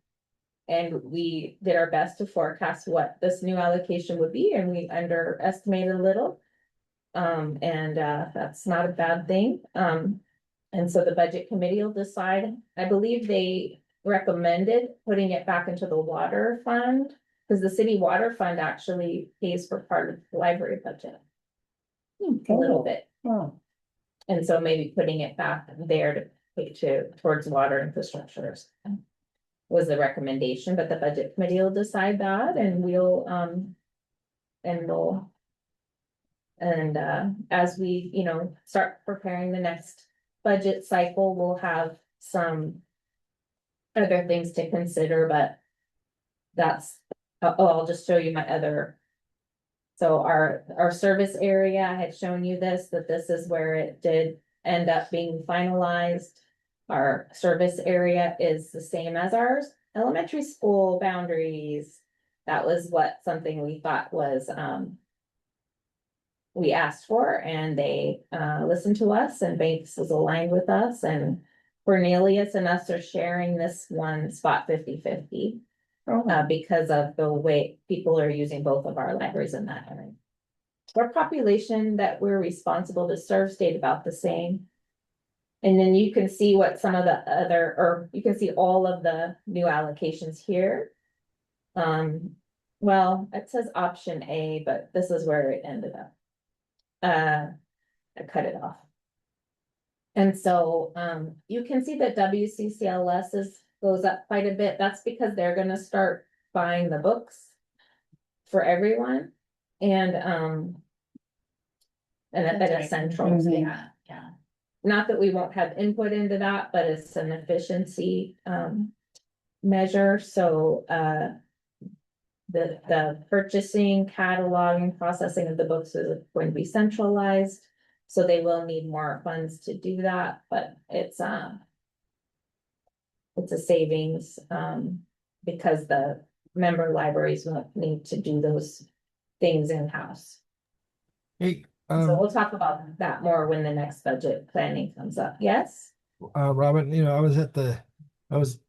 we did our best to forecast what this new allocation would be, and we underestimated a little. That's not a bad thing. And so the budget committee will decide. I believe they recommended putting it back into the water fund. Cause the city water fund actually pays for part of the library budget, a little bit. Oh, And so maybe putting it back there to pay towards water infrastructure was the recommendation, but the budget committee will decide that and we'll, and we'll. And as we, start preparing the next budget cycle, we'll have some other things to consider, but that's, I'll just show you my other. So our service area, I had shown you this, that this is where it did end up being finalized. Our service area is the same as ours, elementary school boundaries. That was something we thought was, we asked for and they, listened to us and Banks is aligned with us and Cornelius and us are sharing this one spot 50/50. oh, Because of the way people are using both of our libraries in that area. Our population that we're responsible to serve stayed about the same. And then you can see what some of the other, or you can see all of the new allocations here. Well, it says option A, but this is where it ended up. I cut it off. And so, you can see that WCCLS goes up quite a bit. That's because they're gonna start buying the books for everyone. And at That's right. Essentials, Mhm. Yeah. not that we won't have input into that, but it's an efficiency measure, so the purchasing, cataloging, processing of the books is going to be centralized. So they will need more funds to do that, but it's a savings because the member libraries won't need to do those things in-house. Hey, So we'll talk about that more when the next budget planning comes up. Yes? Robin, I was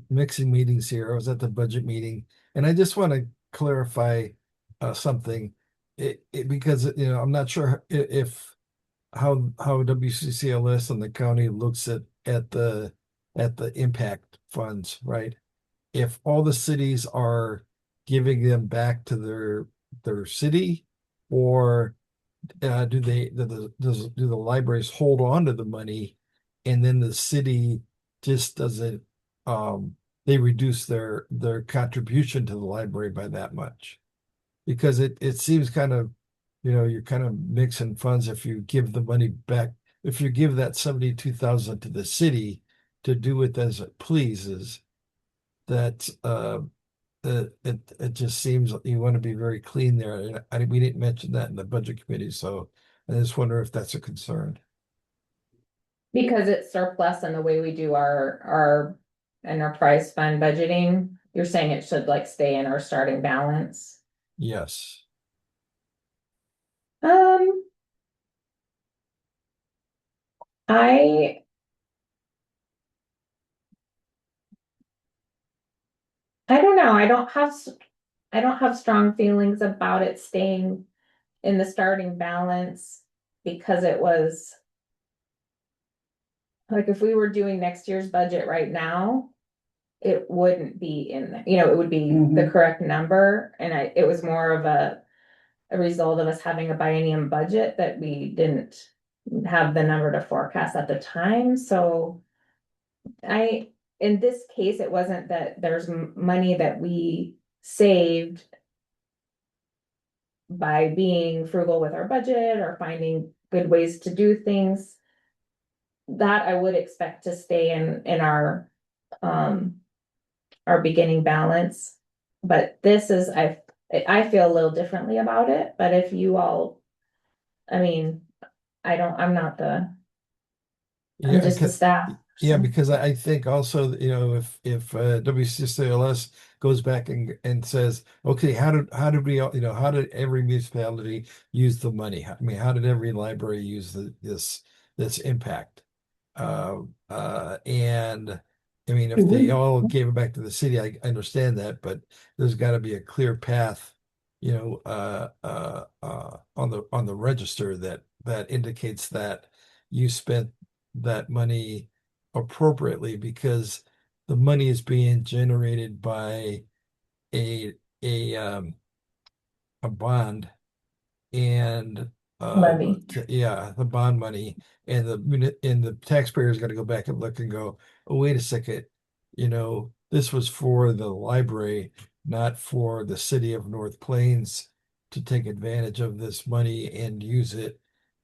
mixing meetings here. I was at the budget meeting and I just want to clarify something. Because, I'm not sure if how WCCLS and the county looks at the impact funds, right? If all the cities are giving them back to their city, or do the libraries hold on to the money and then the city just doesn't they reduce their contribution to the library by that much? Because it seems kind of, you're kind of mixing funds if you give the money back, if you give that 72,000 to the city to do with as it pleases, that it just seems you want to be very clean there. And we didn't mention that in the budget committee, so I just wonder if that's a concern. Because it's surplus and the way we do our enterprise fund budgeting, you're saying it should like stay in our starting balance. Yes. I don't know. I don't have strong feelings about it staying in the starting balance because it was like if we were doing next year's budget right now, it wouldn't be in there. It would be the Mhm. correct number. And it was more of a result of us having a biennium budget that we didn't have the number to forecast at the time. So in this case, it wasn't that there's money that we saved by being frugal with our budget or finding good ways to do things. That I would expect to stay in our beginning balance. But this is, I feel a little differently about it, but if you all, I'm not the, I'm Yeah, just the staff. yeah, so. because I think also, if WCCLS goes back and says, okay, how did we all, how did every municipality use the money? I mean, how did every library use this impact? And I mean, if they all gave it back to the city, I understand that, but there's got to be a clear path, on the register that indicates that you spent that money appropriately, because the money is being generated by a a bond and Levy. yeah, the bond money and the taxpayers got to go back and look and go, oh, wait a second, this was for the library, not for the city of North Plains to take advantage of this money and use it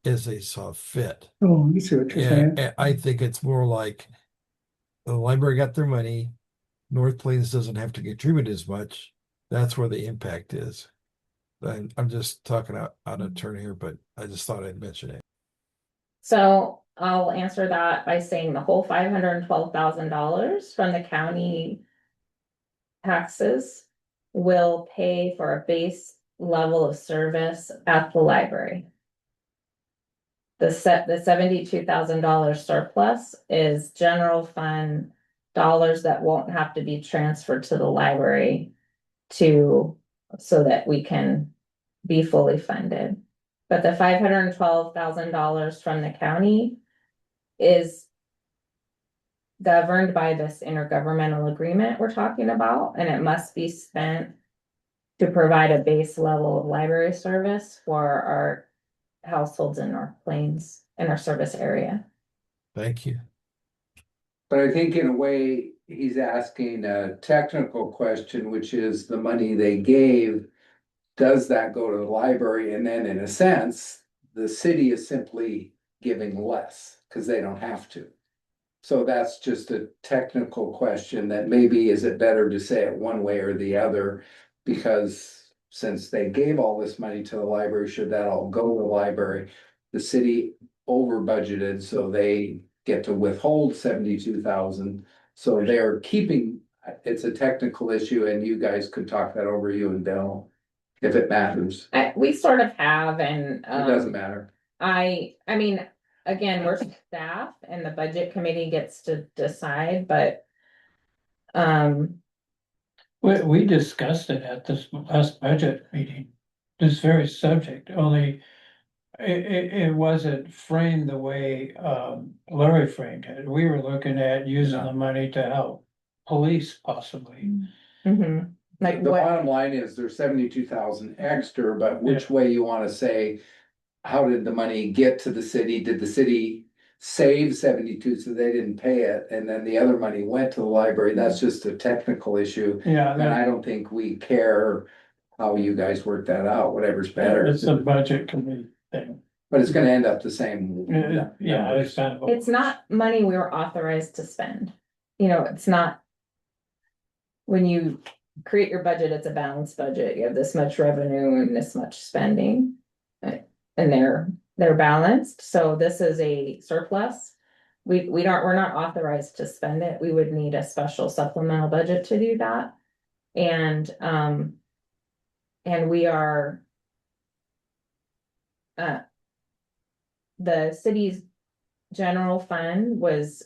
as they saw fit. Oh, you see what you're Yeah, saying? and I think it's more like the library got their money. North Plains doesn't have to contribute as much. That's where the impact is. I'm just talking out of turn here, but I just thought I'd mention it. So I'll answer that by saying the whole $512,000 from the county taxes will pay for a base level of service at the library. The $72,000 surplus is general fund dollars that won't have to be transferred to the library so that we can be fully funded. But the $512,000 from the county is governed by this intergovernmental agreement we're talking about, and it must be spent to provide a base level of library service for our households in North Plains in our service area. Thank you. But I think in a way, he's asking a technical question, which is the money they gave. Does that go to the library? And then in a sense, the city is simply giving less because they don't have to. So that's just a technical question that maybe is it better to say it one way or the other? Because since they gave all this money to the library, should that all go to the library? The city over budgeted, so they get to withhold 72,000. So they're keeping, it's a technical issue and you guys could talk that over, you and Bill, if it matters. We sort of have, and It doesn't matter. I mean, again, we're staff and the budget committee gets to decide, but We discussed it at this last budget meeting, this very subject, only it wasn't framed the way Larry framed it. We were looking at using the money to help police possibly. mhm. Like The what, bottom line is there's 72,000 extra, but which way you wanna say? How did the money get to the city? Did the city save 72 so they didn't pay it? And then the other money went to the library? That's just a technical issue. Yeah, And I don't think we care how you guys work that out, whatever's better. it's a budget committee thing. But it's gonna end up the same. Yeah, it's kind of. it's not money we were authorized to spend. It's not. When you create your budget, it's a balanced budget. You have this much revenue and this much spending. And they're balanced, so this is a surplus. We're not authorized to spend it. We would need a special supplemental budget to do that. And we are. The city's general fund was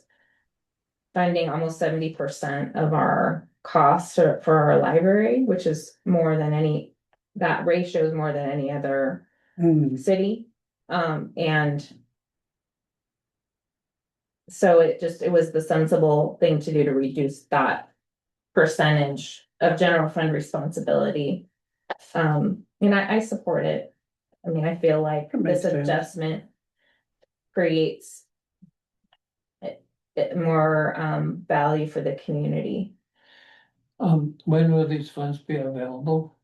funding almost 70% of our costs for our library, which is more than that ratio is more than any other city. And so it was the sensible thing to do to reduce that percentage of general fund responsibility. And I support it. I mean, I feel like That makes this sense. adjustment creates more value for the community. When will these funds be available?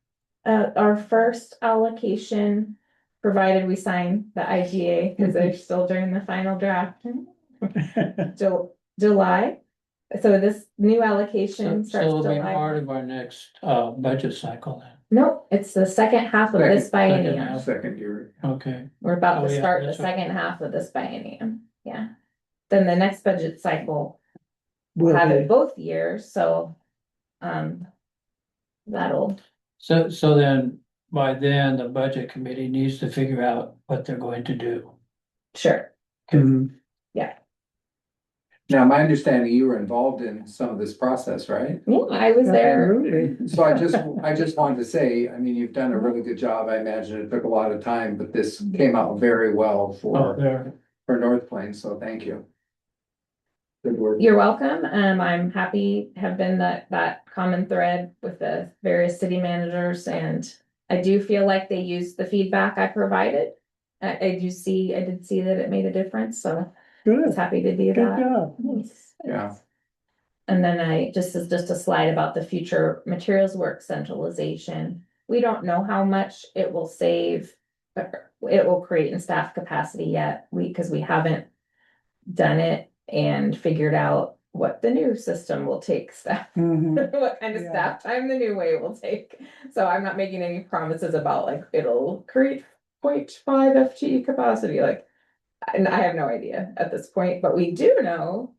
Our first allocation, provided we sign the IGA, because they're still during the final draft. July. So this new allocation So starts it'll be July. part of our next budget cycle then. Nope, it's the second half of this Second biennium. half. Second year. Okay, We're about Oh, to yeah, start the that's right. second half of this biennium, yeah. Then the next budget cycle, we'll Will have be. it both years, so. That'll, so then by then the budget committee needs to figure out what they're going to do. sure, Mhm. Now, my understanding, you were involved in some of this process, right? yeah, I was there. Absolutely. So I just wanted to say, I mean, you've done a really good job. I imagine it took a lot of time, but this came out very well Oh, for there, North Plains, so thank you. Good work. You're welcome. I'm happy, have been that common thread with the various city managers, and I do feel like they used the feedback I provided. I did see that it made a difference, so I was Good, happy to do good that. job. Thanks. Yeah. And then just a slide about the future materials work centralization. We don't know how much it will save, but it will create in staff capacity yet. Because we haven't done it and figured out what the new system will take staff. Mhm. What kind of Yeah. staff time the new way will take. So I'm not making any promises about like, it'll create 0.5 FTE capacity, like. And I have no idea at this point, but we do know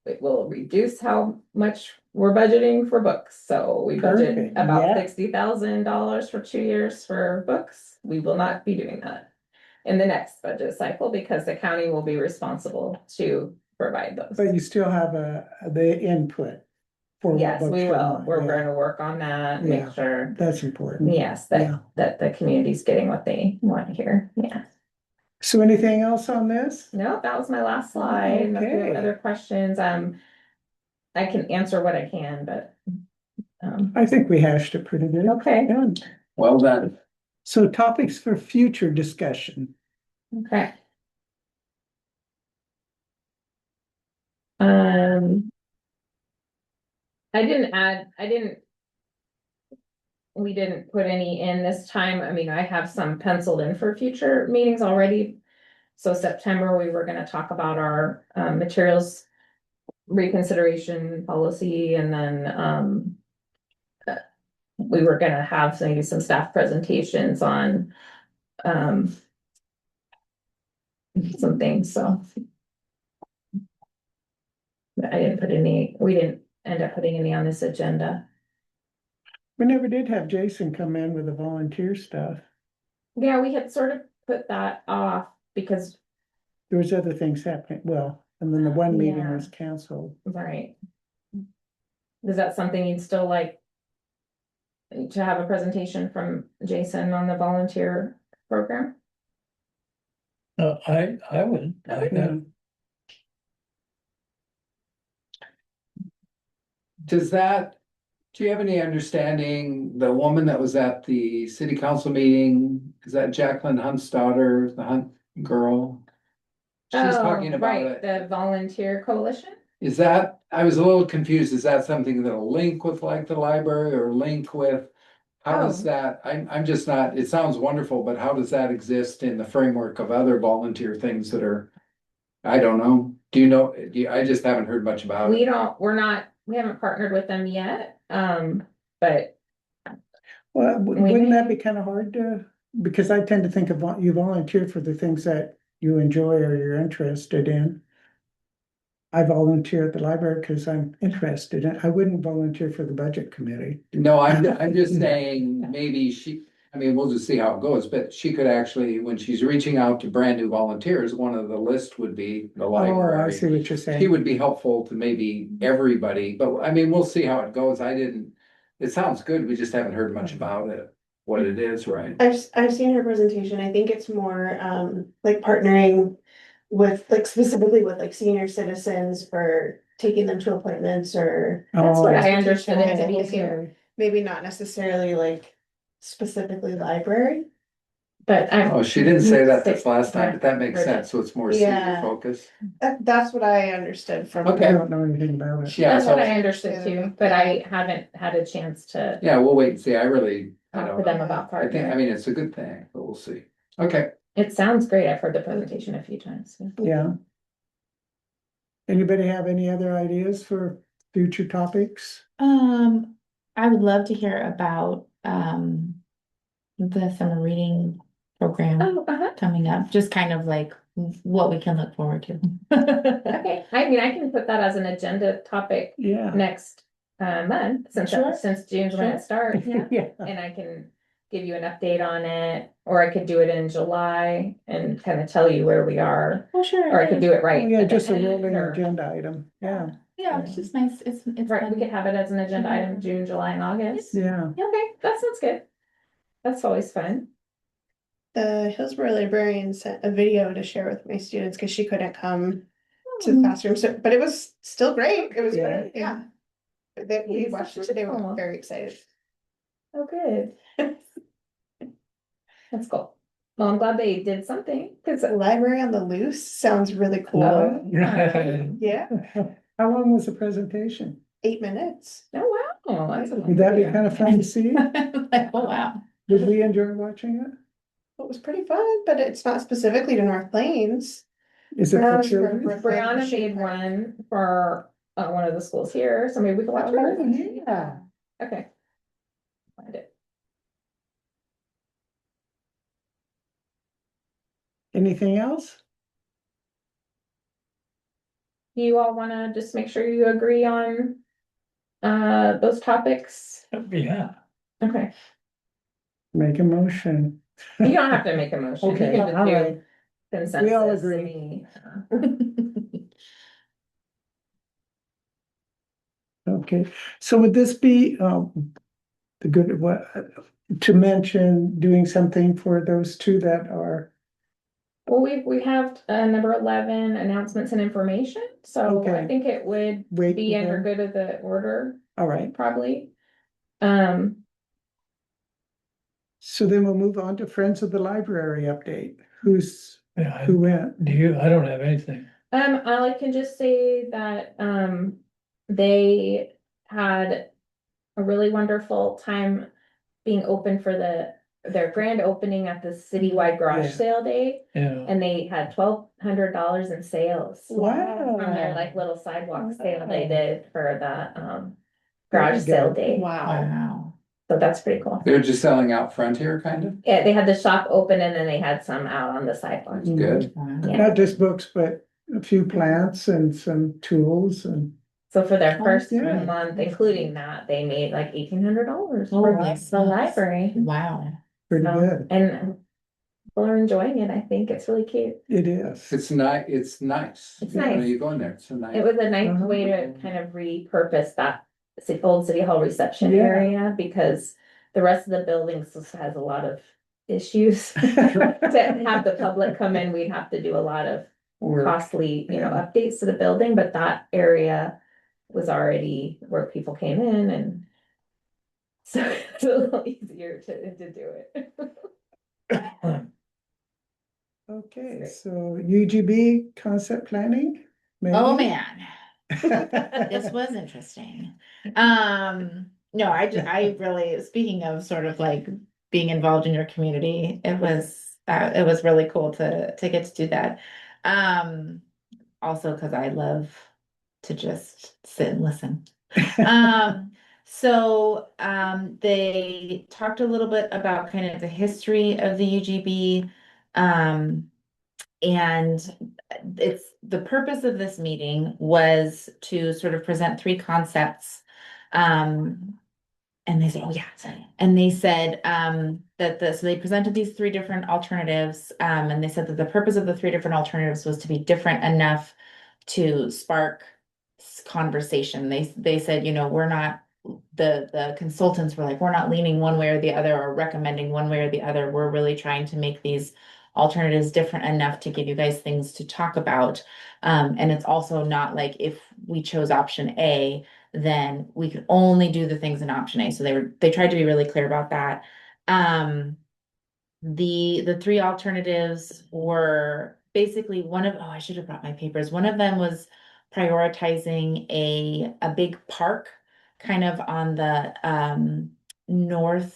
it will reduce how much we're budgeting for books. So we budget Perfect, about yeah. $60,000 for 2 years for books. We will not be doing that in the next budget cycle because the county will be responsible to provide those. But you still have the input. For what Yes, books we you will. want, We're yeah. gonna work on that, Yeah. make sure, That's important. yes, Yeah. that the community's getting what they want here. Yeah. So anything else on this? No, that was my last slide. If you have Okay. other questions, I can answer what I can, but. I think we hashed it pretty good. Okay. Good. Well done. So topics for future discussion. Okay. I we didn't put any in this time. I mean, I have some penciled in for future meetings already. So September, we were gonna talk about our materials reconsideration policy, and then we were gonna have maybe some staff presentations on some things, so. But we didn't end up putting any on this agenda. We never did have Jason come in with the volunteer stuff. Yeah, we had sort of put that off because, There was other things happening. Well, and then the one meeting Yeah. was canceled. right. Is that something you'd still like? To have a presentation from Jason on the volunteer program? I would, Yeah. Do you have any understanding, the woman that was at the city council meeting, is that Jacqueline Hunt's daughter, the Hunt girl? She's talking Oh, about right, it. the volunteer coalition? Is that, I was a little confused, is that something that'll link with like the library or link with? How does Oh. that, I'm just not, it sounds wonderful, but how does that exist in the framework of other volunteer things that are? I don't know, do you know, I just haven't heard much about it. We haven't partnered with them yet, but Well, We wouldn't that may- be kind of hard to, because I tend to think of you volunteered for the things that you enjoy or you're interested in. I volunteer at the library because I'm interested in, I wouldn't volunteer for the budget committee. No, I'm just saying, maybe I mean, we'll just see how it goes, but she could actually, when she's reaching out to brand new volunteers, one of the list would be the Oh, I library. see what you're She saying. would be helpful to maybe everybody, but I mean, we'll see how it goes. It sounds good, we just haven't heard much about it, what it is, right? I've seen her presentation. I think it's more, like partnering with, like specifically with like senior citizens for taking them to appointments or. that's what I Oh. understood it to be Maybe- too. Maybe not necessarily like specifically library. But I. Oh, she didn't say that this last time, but that makes Heard it. sense, so it's more senior Yeah. focus. That's what I understood from. Okay. I don't know anything about it. Yeah, That's what so, I understood too, but I haven't had a chance to yeah, we'll wait and see, I talk don't to them know. about I think, I partnering. mean, it's a good thing, but we'll see. Okay, It sounds great. I've heard the presentation a few times. Yeah. Anybody have any other ideas for future topics? I would love to hear about, the summer reading program Oh, uh-huh. coming up, just kind of like what we can look forward to. Okay, I mean, I can put that as an agenda topic Yeah. next month, Sure. since June's when it starts. Yeah. And I can give you an update on it, or I could do it in July and kind of tell you where we are. Oh, sure. Or I could do it Oh, right. yeah, at the just a end, rolling or- agenda item. Yeah, Yeah, it's just nice, it's Right, we fun. could have it as an agenda item, June, July, and August. yeah. Okay, that sounds good. That's always fun. The Hillsborough librarian sent a video to share with my students because she couldn't come to the classroom, so, but it was still great, it was, Yeah. yeah. That we Yes, watched it that's today, we cool. were very excited. Oh, good. That's cool. Well, I'm glad they did something, Cause the library on the loose sounds really cool. Yeah, How long was the presentation? 8 minutes. Oh, wow, that's. Would that be kind of fun to see? Like, oh, wow. Did we enjoy watching it? It was pretty fun, but it's not specifically to North Plains. Is it for Um, children? Brianna made one for one of the schools here, so maybe we can watch her. Oh, yeah. Okay. Find it. Anything else? Do you all wanna just make sure you agree on those topics? Yeah, Okay, Make a motion. you don't have to make a motion. You Okay, can just all do right. consensus. We all to agree. me. Okay, so would this be, the good, what, to mention doing something for those two that are, Well, we have number 11 announcements and information, so I Okay. think it would wait? be under okay, good of the order, All right, probably. so then we'll move on to Friends of the Library update. yeah, Who went? I don't have anything. I can just say that, they had a really wonderful time being open for their grand opening at the citywide garage Yeah. sale day, Yeah, and they had $1,200 in sales. Wow. From their like little sidewalk sale they Wow. did for the, Very garage sale good. day. Wow. So that's pretty cool. They're just selling out front here, kind of? Yeah, they had the shop open and then they had some out on the sidewalk. Good. Wow. Yeah. Not just books, but a few plants and some tools and, So for their Oh, first yeah. month, including that, they made like $1,800 Oh, for nice. the library. Wow. pretty So, good. and people are enjoying it. I think it's really cute. It is. It's nice. It's When nice. you go in there, it's so nice. It was a nice Uh-huh. way to kind of repurpose that old city hall reception Yeah. area, because the rest of the buildings just has a lot of issues. To have the public come in, we'd have to do a lot of Work. costly, Yeah. updates to the building, but that area was already where people came in, and so it's a little easier to do it. Okay, Great. so UGB concept planning? Oh, maybe? man. This was interesting. No, I really, speaking of sort of like being involved in your community, it was really cool to get to do that. Also because I love to just sit and listen. They talked a little bit about kind of the history of the UGB. And the purpose of this meeting was to sort of present three concepts. And they said, oh yeah, sorry. And they said, so they presented these three different alternatives. And they said that the purpose of the three different alternatives was to be different enough to spark conversation. They said, we're not, the consultants were like, we're not leaning one way or the other or recommending one way or the other. We're really trying to make these alternatives different enough to give you guys things to talk about. And it's also not like if we chose option A, then we could only do the things in option A. So they tried to be really clear about that. The three alternatives were basically I should have brought my papers. One of them was prioritizing a big park kind of on the northwest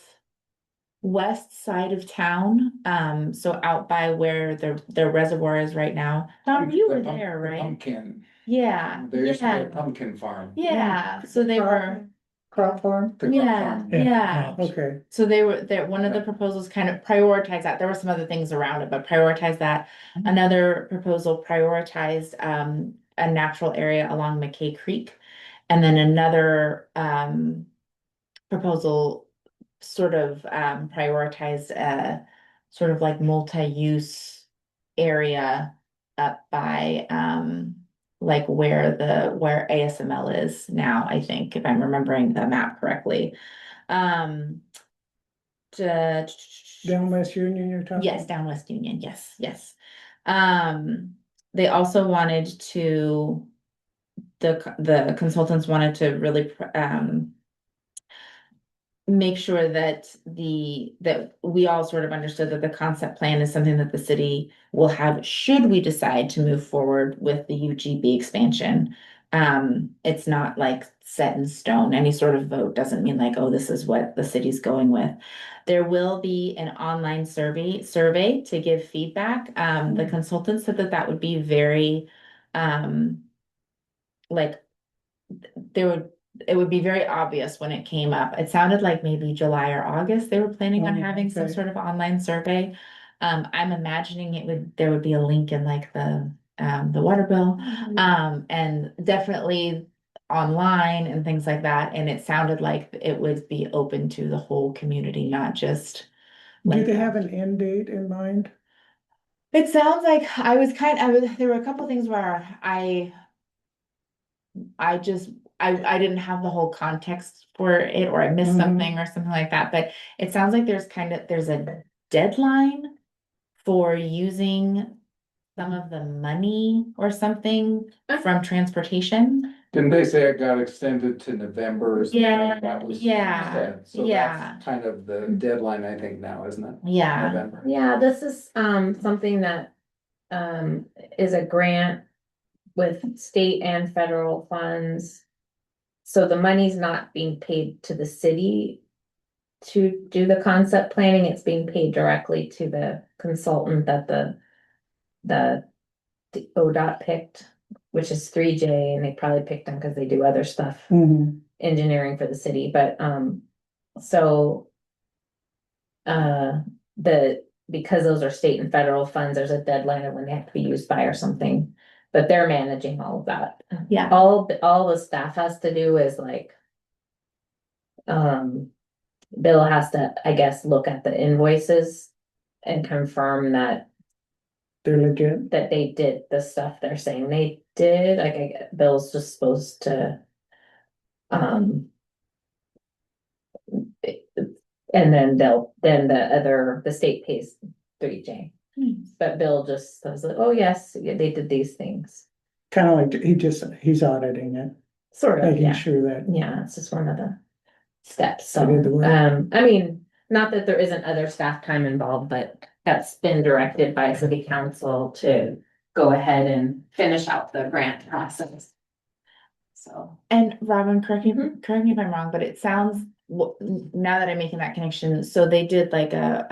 side of town. So out by where the reservoir is right now. Tom, you were there, The right? Pumpkin. Yeah. There used to be a Yeah. pumpkin farm. Yeah, so they were, Crop farm? The crop yeah, farm. yeah. Okay, So one of the proposals kind of prioritized that. There were some other things around it, but prioritized that. Another proposal prioritized a natural area along McKay Creek. And then another proposal sort of prioritized a sort of like multi-use area up by like where ASML is now, I think, if I'm remembering the map correctly. down West Union you're talking? Yes, down West Union, yes. they also wanted to, the consultants wanted to really, make sure that that we all sort of understood that the concept plan is something that the city will have, should we decide to move forward with the UGB expansion. It's not like set in stone. Any sort of vote doesn't mean like, oh, this is what the city's going with. There will be an online survey to give feedback. The consultant said that that would be very, like, it would be very obvious when it came up. It sounded like maybe July or August, they were planning on Oh, having some okay. sort of online survey. I'm imagining there would be a link in like the water bill, and definitely online and things like that. And it sounded like it would be open to the whole community, not just. Do like they have an end date in mind? It sounds like there were a couple things where I just, I didn't have the whole context for it, or I missed Mhm. something or something like that, but it sounds like there's a deadline for using some of the money or something from transportation. Didn't they say it got extended to November or something? Yeah, That was yeah, said. So yeah. that's kind of the deadline, I think, now, isn't it? Yeah, November. Yeah, this is something that is a grant with state and federal funds. So the money's not being paid to the city to do the concept planning, it's being paid directly to the consultant that the ODOT picked, which is 3J, and they probably picked them because they do other stuff, Mhm. engineering for the city, but so because those are state and federal funds, there's a deadline of when they have to be used by or something, but they're managing all of that. yeah, All the staff has to do is like, Bill has to, I guess, look at the invoices and confirm that They're legit. they did the stuff they're saying they did. Like, Bill's just supposed to, and then the state pays 3J. But Bill just says, like, oh, yes, yeah, they did these things. Kind of like he's auditing it, Sort of, making yeah. sure that. Yeah, it's just one of the steps. They So, did the work. I mean, not that there isn't other staff time involved, but that's been directed by city council to go ahead and finish out the grant process. So, and Robin, correct me Mhm. if I'm wrong, but it sounds, now that I'm making that connection, so they did like a,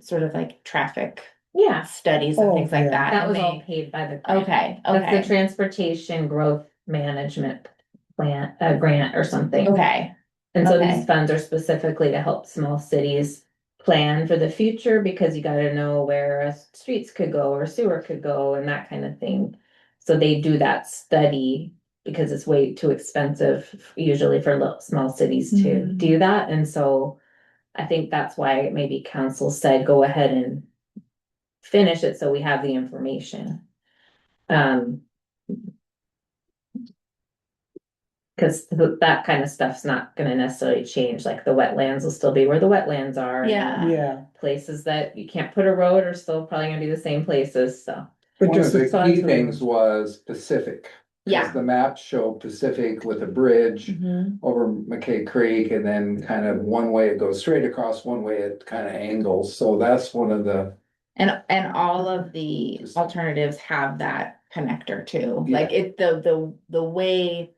sort of like traffic yeah, studies and Oh, things like yeah. that. that and was all they- paid by the grant. Okay, That's the okay, transportation growth management plan, grant or something. okay, And so Okay. these funds are specifically to help small cities plan for the future, because you gotta know where streets could go or sewer could go and that kind of thing. So they do that study because it's way too expensive usually for small cities to Mhm. do that. And so I think that's why maybe council said, go ahead and finish it so we have the information. Cause that kind of stuff's not gonna necessarily change, like the wetlands will still be where the wetlands are. and Yeah. Yeah, Places that you can't put a road are still probably gonna be the same places, so. but One of just the the size key of things them. was Pacific. 'Cause Yeah. the maps show Pacific with a bridge Mhm. over McKay Creek, and then kind of one way it goes straight across, one way it kind of angles, so that's one of the. And all of the alternatives have that connector too, like Yeah. the way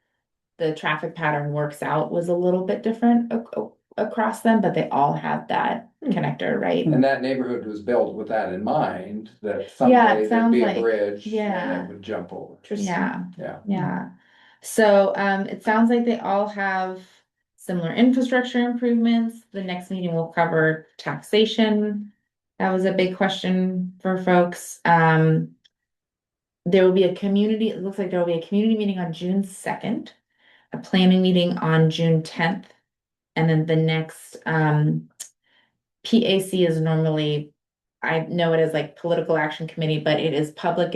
the traffic pattern works out was a little bit different across them, but they all had that connector, right? And that neighborhood was built with that in mind, that Yeah, it someday there'd sounds be a like- bridge yeah. and it would jump over. Yeah, Yeah. yeah. So, it sounds like they all have similar infrastructure improvements. The next meeting will cover taxation. That was a big question for folks. There will be it looks like there will be a community meeting on June 2nd, a planning meeting on June 10th, and then the next, PAC is normally, I know it as like Political Action Committee, but it is Public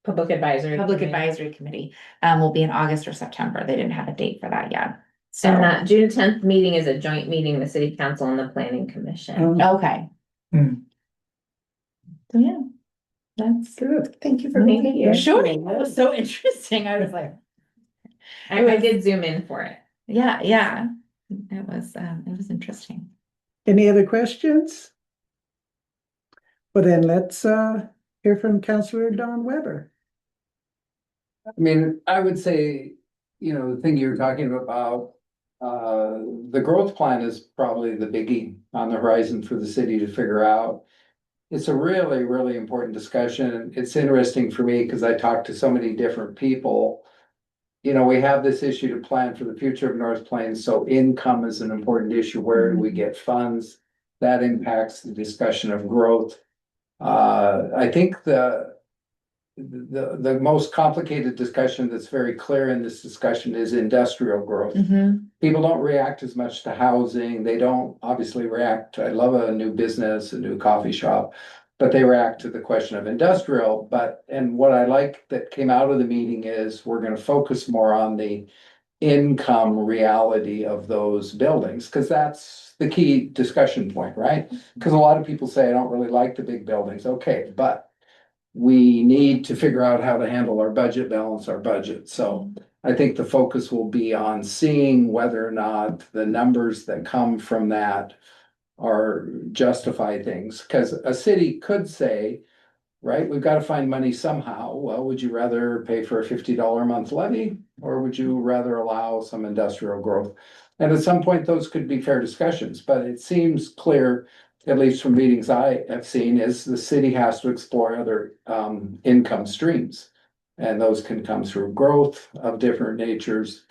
Advisory Committee, will be in August or September. They didn't have a date for that yet. So, And that June 10th meeting is a joint meeting, the city council and the planning commission. Um, okay. Hmm. So, yeah. That's Good. Thank you for Thank being you. here. Showing, that was so interesting. I was like, I did zoom in for it. yeah, yeah. It was interesting. Any other questions? Well, then let's hear from Counselor Don Weber. I mean, I would say, the thing you were talking about, the growth plan is probably the biggie on the horizon for the city to figure out. It's a really, really important discussion. It's interesting for me because I talk to so many different people. We have this issue to plan for the future of North Plains, so income is an important issue. Where do we get funds? That impacts the discussion of growth. I think the most complicated discussion that's very clear in this discussion is industrial growth. People don't react as much to housing. They don't obviously react. I love a new business, a new coffee shop, but they react to the question of industrial. And what I like that came out of the meeting is we're going to focus more on the income reality of those buildings, because that's the key discussion point, right? Because a lot of people say, I don't really like the big buildings. Okay, but we need to figure out how to handle our budget, balance our budget. So I think the focus will be on seeing whether or not the numbers that come from that are justify things. Because a city could say, right, we've got to find money somehow. Well, would you rather pay for a $50 a month levy, or would you rather allow some industrial growth? And at some point, those could be fair discussions, but it seems clear, at least from meetings I have seen, is the city has to explore other income streams. And those can come through growth of different natures.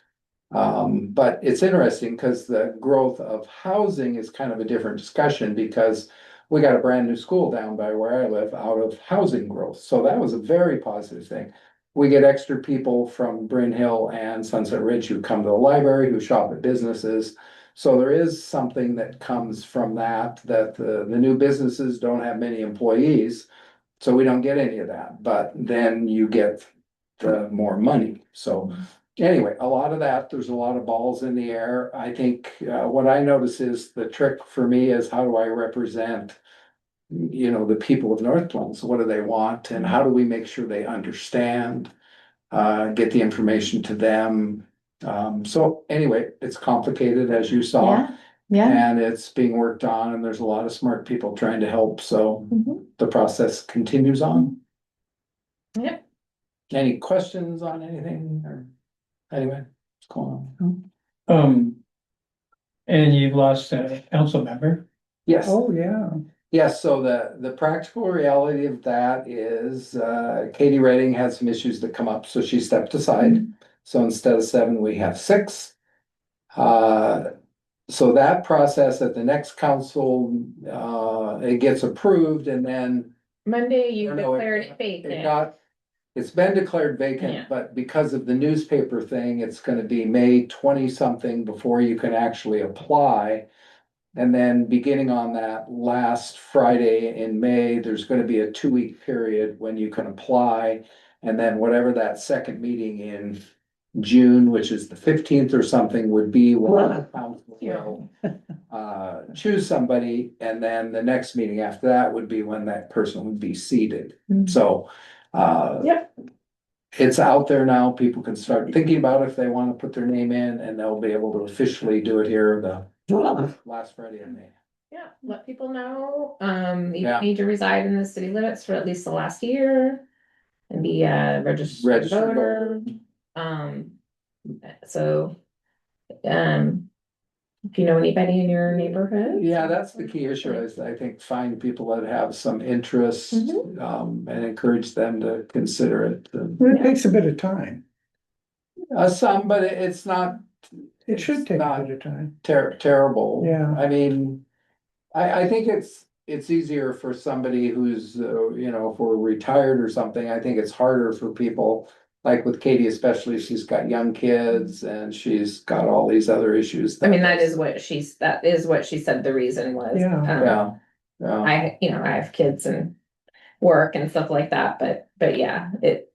But it's interesting because the growth of housing is kind of a different discussion, because we got a brand new school down by where I live out of housing growth. So that was a very positive thing. We get extra people from Bryn Hill and Sunset Ridge who come to the library, who shop at businesses. So there is something that comes from that the new businesses don't have many employees. So we don't get any of that, but then you get the more money. So anyway, a lot of that, there's a lot of balls in the air. I think what I notice is the trick for me is, how do I represent, the people of North Plains? What do they want? And how do we make sure they understand, get the information to them? So anyway, it's complicated, as you saw. Yeah, yeah. And it's being worked on, and there's a lot of smart people trying to help. So the process continues on. Yep. Any questions on anything, or anyway, what's going on? And you've lost a council member. Yes. Oh, yeah. Yes, so the practical reality of that is Katie Redding had some issues that come up, so she stepped aside. So instead of 7, we have 6. So that process at the next council, it gets approved, and then Monday, you No, declared it vacant. it's been declared Yeah. vacant, but because of the newspaper thing, it's gonna be May 20 something before you can actually apply. And then beginning on that last Friday in May, there's gonna be a 2-week period when you can apply. And then whatever that second meeting in June, which is the 15th or something, would be when the council will choose somebody. And then the next meeting after that would be when that person would be seated. So Yep. it's out there now. People can start thinking about if they want to put their name in, and they'll be able to officially do it here the last Friday in May. Yeah, let people know, you Yeah. need to reside in the city limits for at least the last year. And be a registered Registered voter. So, if you know anybody in your neighborhood. Yeah, that's the key issue, is I think find people that have some interest, and encourage them to consider it. It takes a bit of time. Some, but it's not. It should it's take a not bit of time. Terrible. Yeah. I mean, I think it's easier for somebody who's, if we're retired or something. I think it's harder for people, like with Katie especially. She's got young kids and she's got all these other issues. I mean, that is what she said the reason was. Yeah. Yeah. I have kids and work and stuff like that, but yeah, it.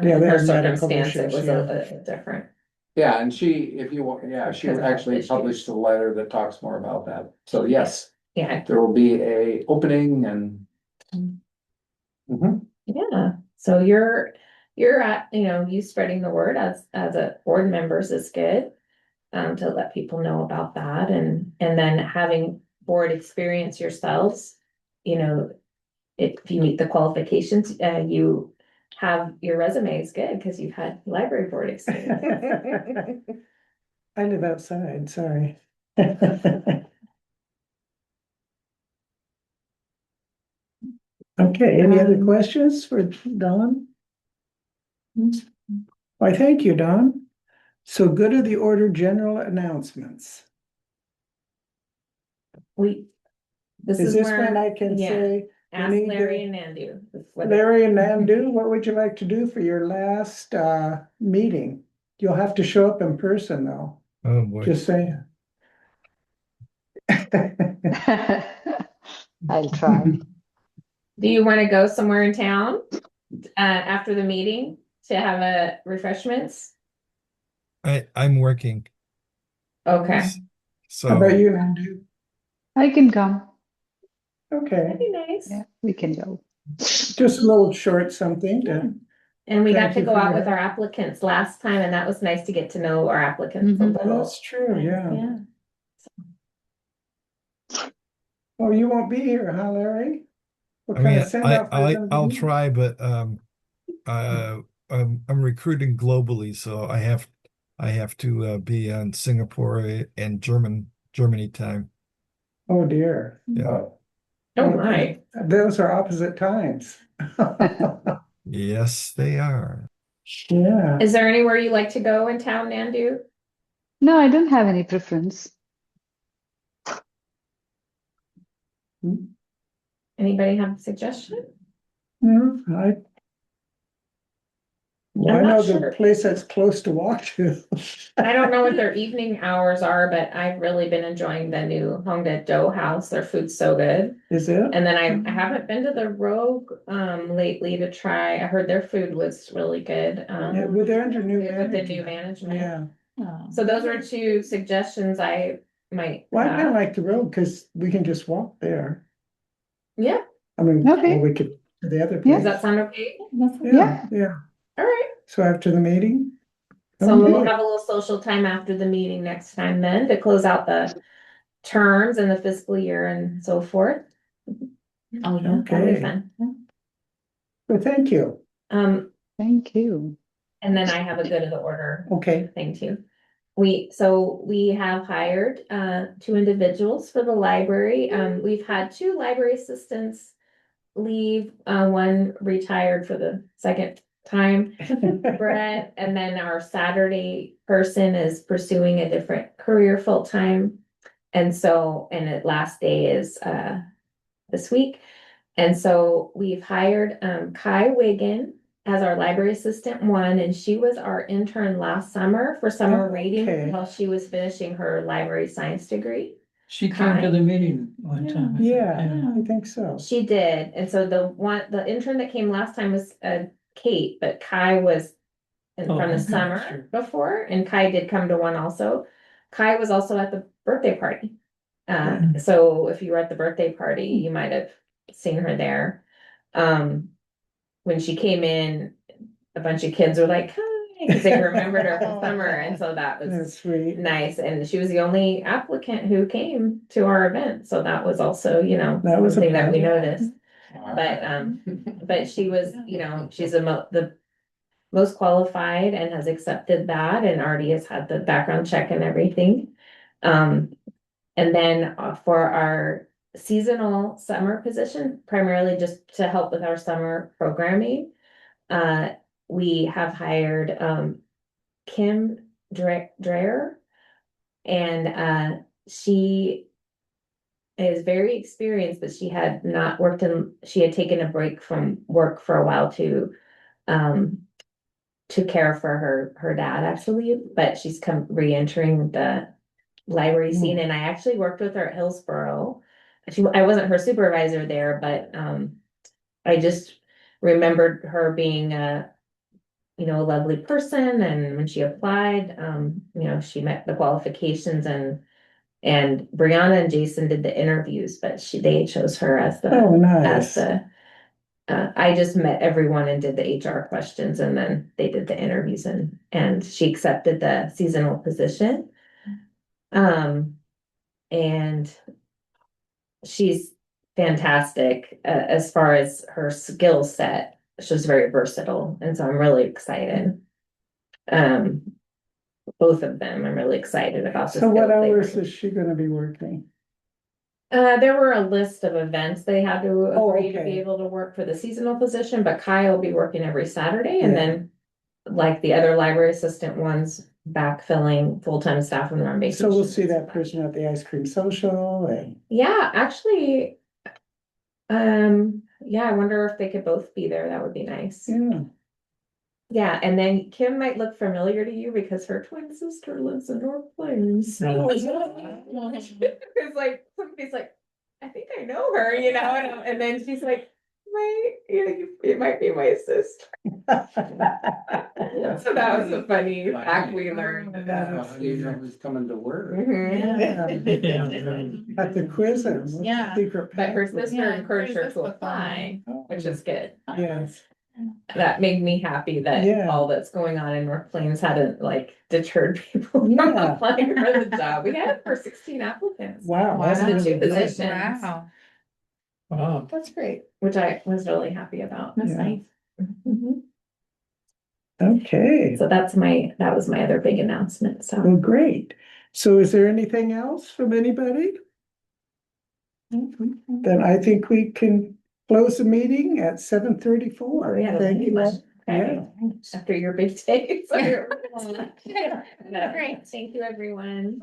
Yeah, they her have medical circumstance, it issues, was yeah. a different. Yeah, and she, if you want, she Because of actually health published issues. a letter that talks more about that. So yes, Yeah, there will be a opening and. Mhm. Yeah, so you're at, you spreading the word as a board members is good. To let people know about that and then having board experience yourselves, you know, if you meet the qualifications, you have your resume is good because you've had library board experience. I live outside, sorry. Okay, any other questions for Don? Why, thank you, Don. So good to the order general announcements. This Is is this where, when I can yeah, say, ask need to- Larry and Nandu. Larry and Nandu, what would you like to do for your last meeting? You'll have to show up in person though, Oh, boy. just saying. I'll try. Do you want to go somewhere in town, after the meeting to have a refreshments? I'm working, Okay, How so about you, Nandu? I can come. Okay, that'd be nice. Yeah, we can go. just a little short something to, And we got Thank to you go for out your with our help. applicants last time, and that was nice to get to know our applicants a Mhm. little. that's true, yeah. Yeah. Oh, you won't be here, huh, Larry? What I kind mean, of send off? I'll try, but I'm recruiting globally, so I have to be on Singapore and Germany time. Oh, dear. Yeah. Oh, my. Those are opposite times. Yes, they are. Yeah. Is there anywhere you like to go in town, Nandu? No, I don't have any preference. Anybody have a suggestion? No, well, I I'm not know sure. the place that's close to walk to. I don't know what their evening hours are, but I've really been enjoying the new Hongda Dough House. Their food's so good. Is it? And then I haven't been to the Rogue lately to try. I heard their food was really good. Yeah, well, they're under new With the new management. management. Yeah, So those are two suggestions I might well, I kind of have. like the road because we can just walk there. Yeah, I mean, Okay. or we could to the other Yeah. place. does that sound okay? Yeah, yeah. All right. So after the meeting? So we'll Okay. have a little social time after the meeting next time then to close out the terms and the fiscal year and so forth. Oh, yeah, that'll be Okay. fun. Well, thank you. Thank you. And then I have a good of the order Okay. thing too. We have hired two individuals for the library. We've had two library assistants leave, one retired for the second time, Brett, and then our Saturday person is pursuing a different career full-time. And so, and the last day is this week. And so we've hired Kai Wiggin as our library assistant one, and she was our intern last summer for summer Oh, reading okay. while she was finishing her library science degree. She came to the meeting one time. I think, Yeah, I think so. She did, and so the intern that came last time was Kate, but Kai was Oh, from the okay, summer sure. before, and Kai did come to one also. Kai was also at the birthday party. So if you were at the birthday party, you might have seen her there. When she came in, a bunch of kids were like, hi, because they remembered her from summer, and so that was That's sweet. nice. And she was the only applicant who came to our event, so that was also, That was a something that we plus. noticed. But she was, she's the most qualified and has accepted that and already has had the background check and everything. And then for our seasonal summer position, primarily just to help with our summer programming, we have hired Kim Dreyer, and she is very experienced, but she had not worked she had taken a break from work for a while to care for her dad actually, but she's re-entering the library scene, and I actually worked with her at Hillsborough. I wasn't her supervisor there, but I just remembered her being a lovely person, and when she applied, she met the qualifications, and Brianna and Jason did the interviews, but they chose her as Oh, as nice. the I just met everyone and did the HR questions, and then they did the interviews, and she accepted the seasonal position. And she's fantastic, as far as her skill set. She's very versatile, and so I'm really excited. Um, both of them, I'm really excited about. the So what skills they hours bring. is she gonna be working? There were a list of events they had to Oh, agree to okay. be able to work for the seasonal position, but Kai will be working every Saturday, and Yeah. then like the other library assistant ones, backfilling full-time staff when they're on vacation. So we'll see that person at the ice cream social and, Yeah, actually, yeah, I wonder if they could both be there. That would be nice. yeah. Yeah, and then Kim might look familiar to you because her twin sister lives in North Plains. Oh. It's like, somebody's like, I think I know her, and then she's like, it might be my sister. So that was a funny fact we learned. Who's coming to work? Mhm. At the quizzes. Yeah. Secret. But her password. sister Yeah, encouraged her hers to was apply, which is good. Yes, That made me happy that Yeah. all that's going on in North Plains hadn't like deterred people from Yeah. applying for the job. We had for 16 applicants. wow, that's Wow. really Two good. positions. Wow, Wow. That's great. Which I was really happy about. that's Yeah. nice. Mhm. Okay, So that was my other big announcement, well, so. great. So is there anything else from anybody? Then I think we can close the meeting at 7:34. Yeah, Thank you. all. Okay. After your big day. So you're- Great. Thank you, everyone.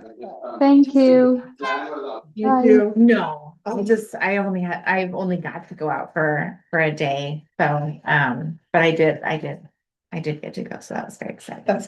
Thank you. Thank you. No, I I've only got to go out for a day, so, but I did get to go, so that was very exciting. That's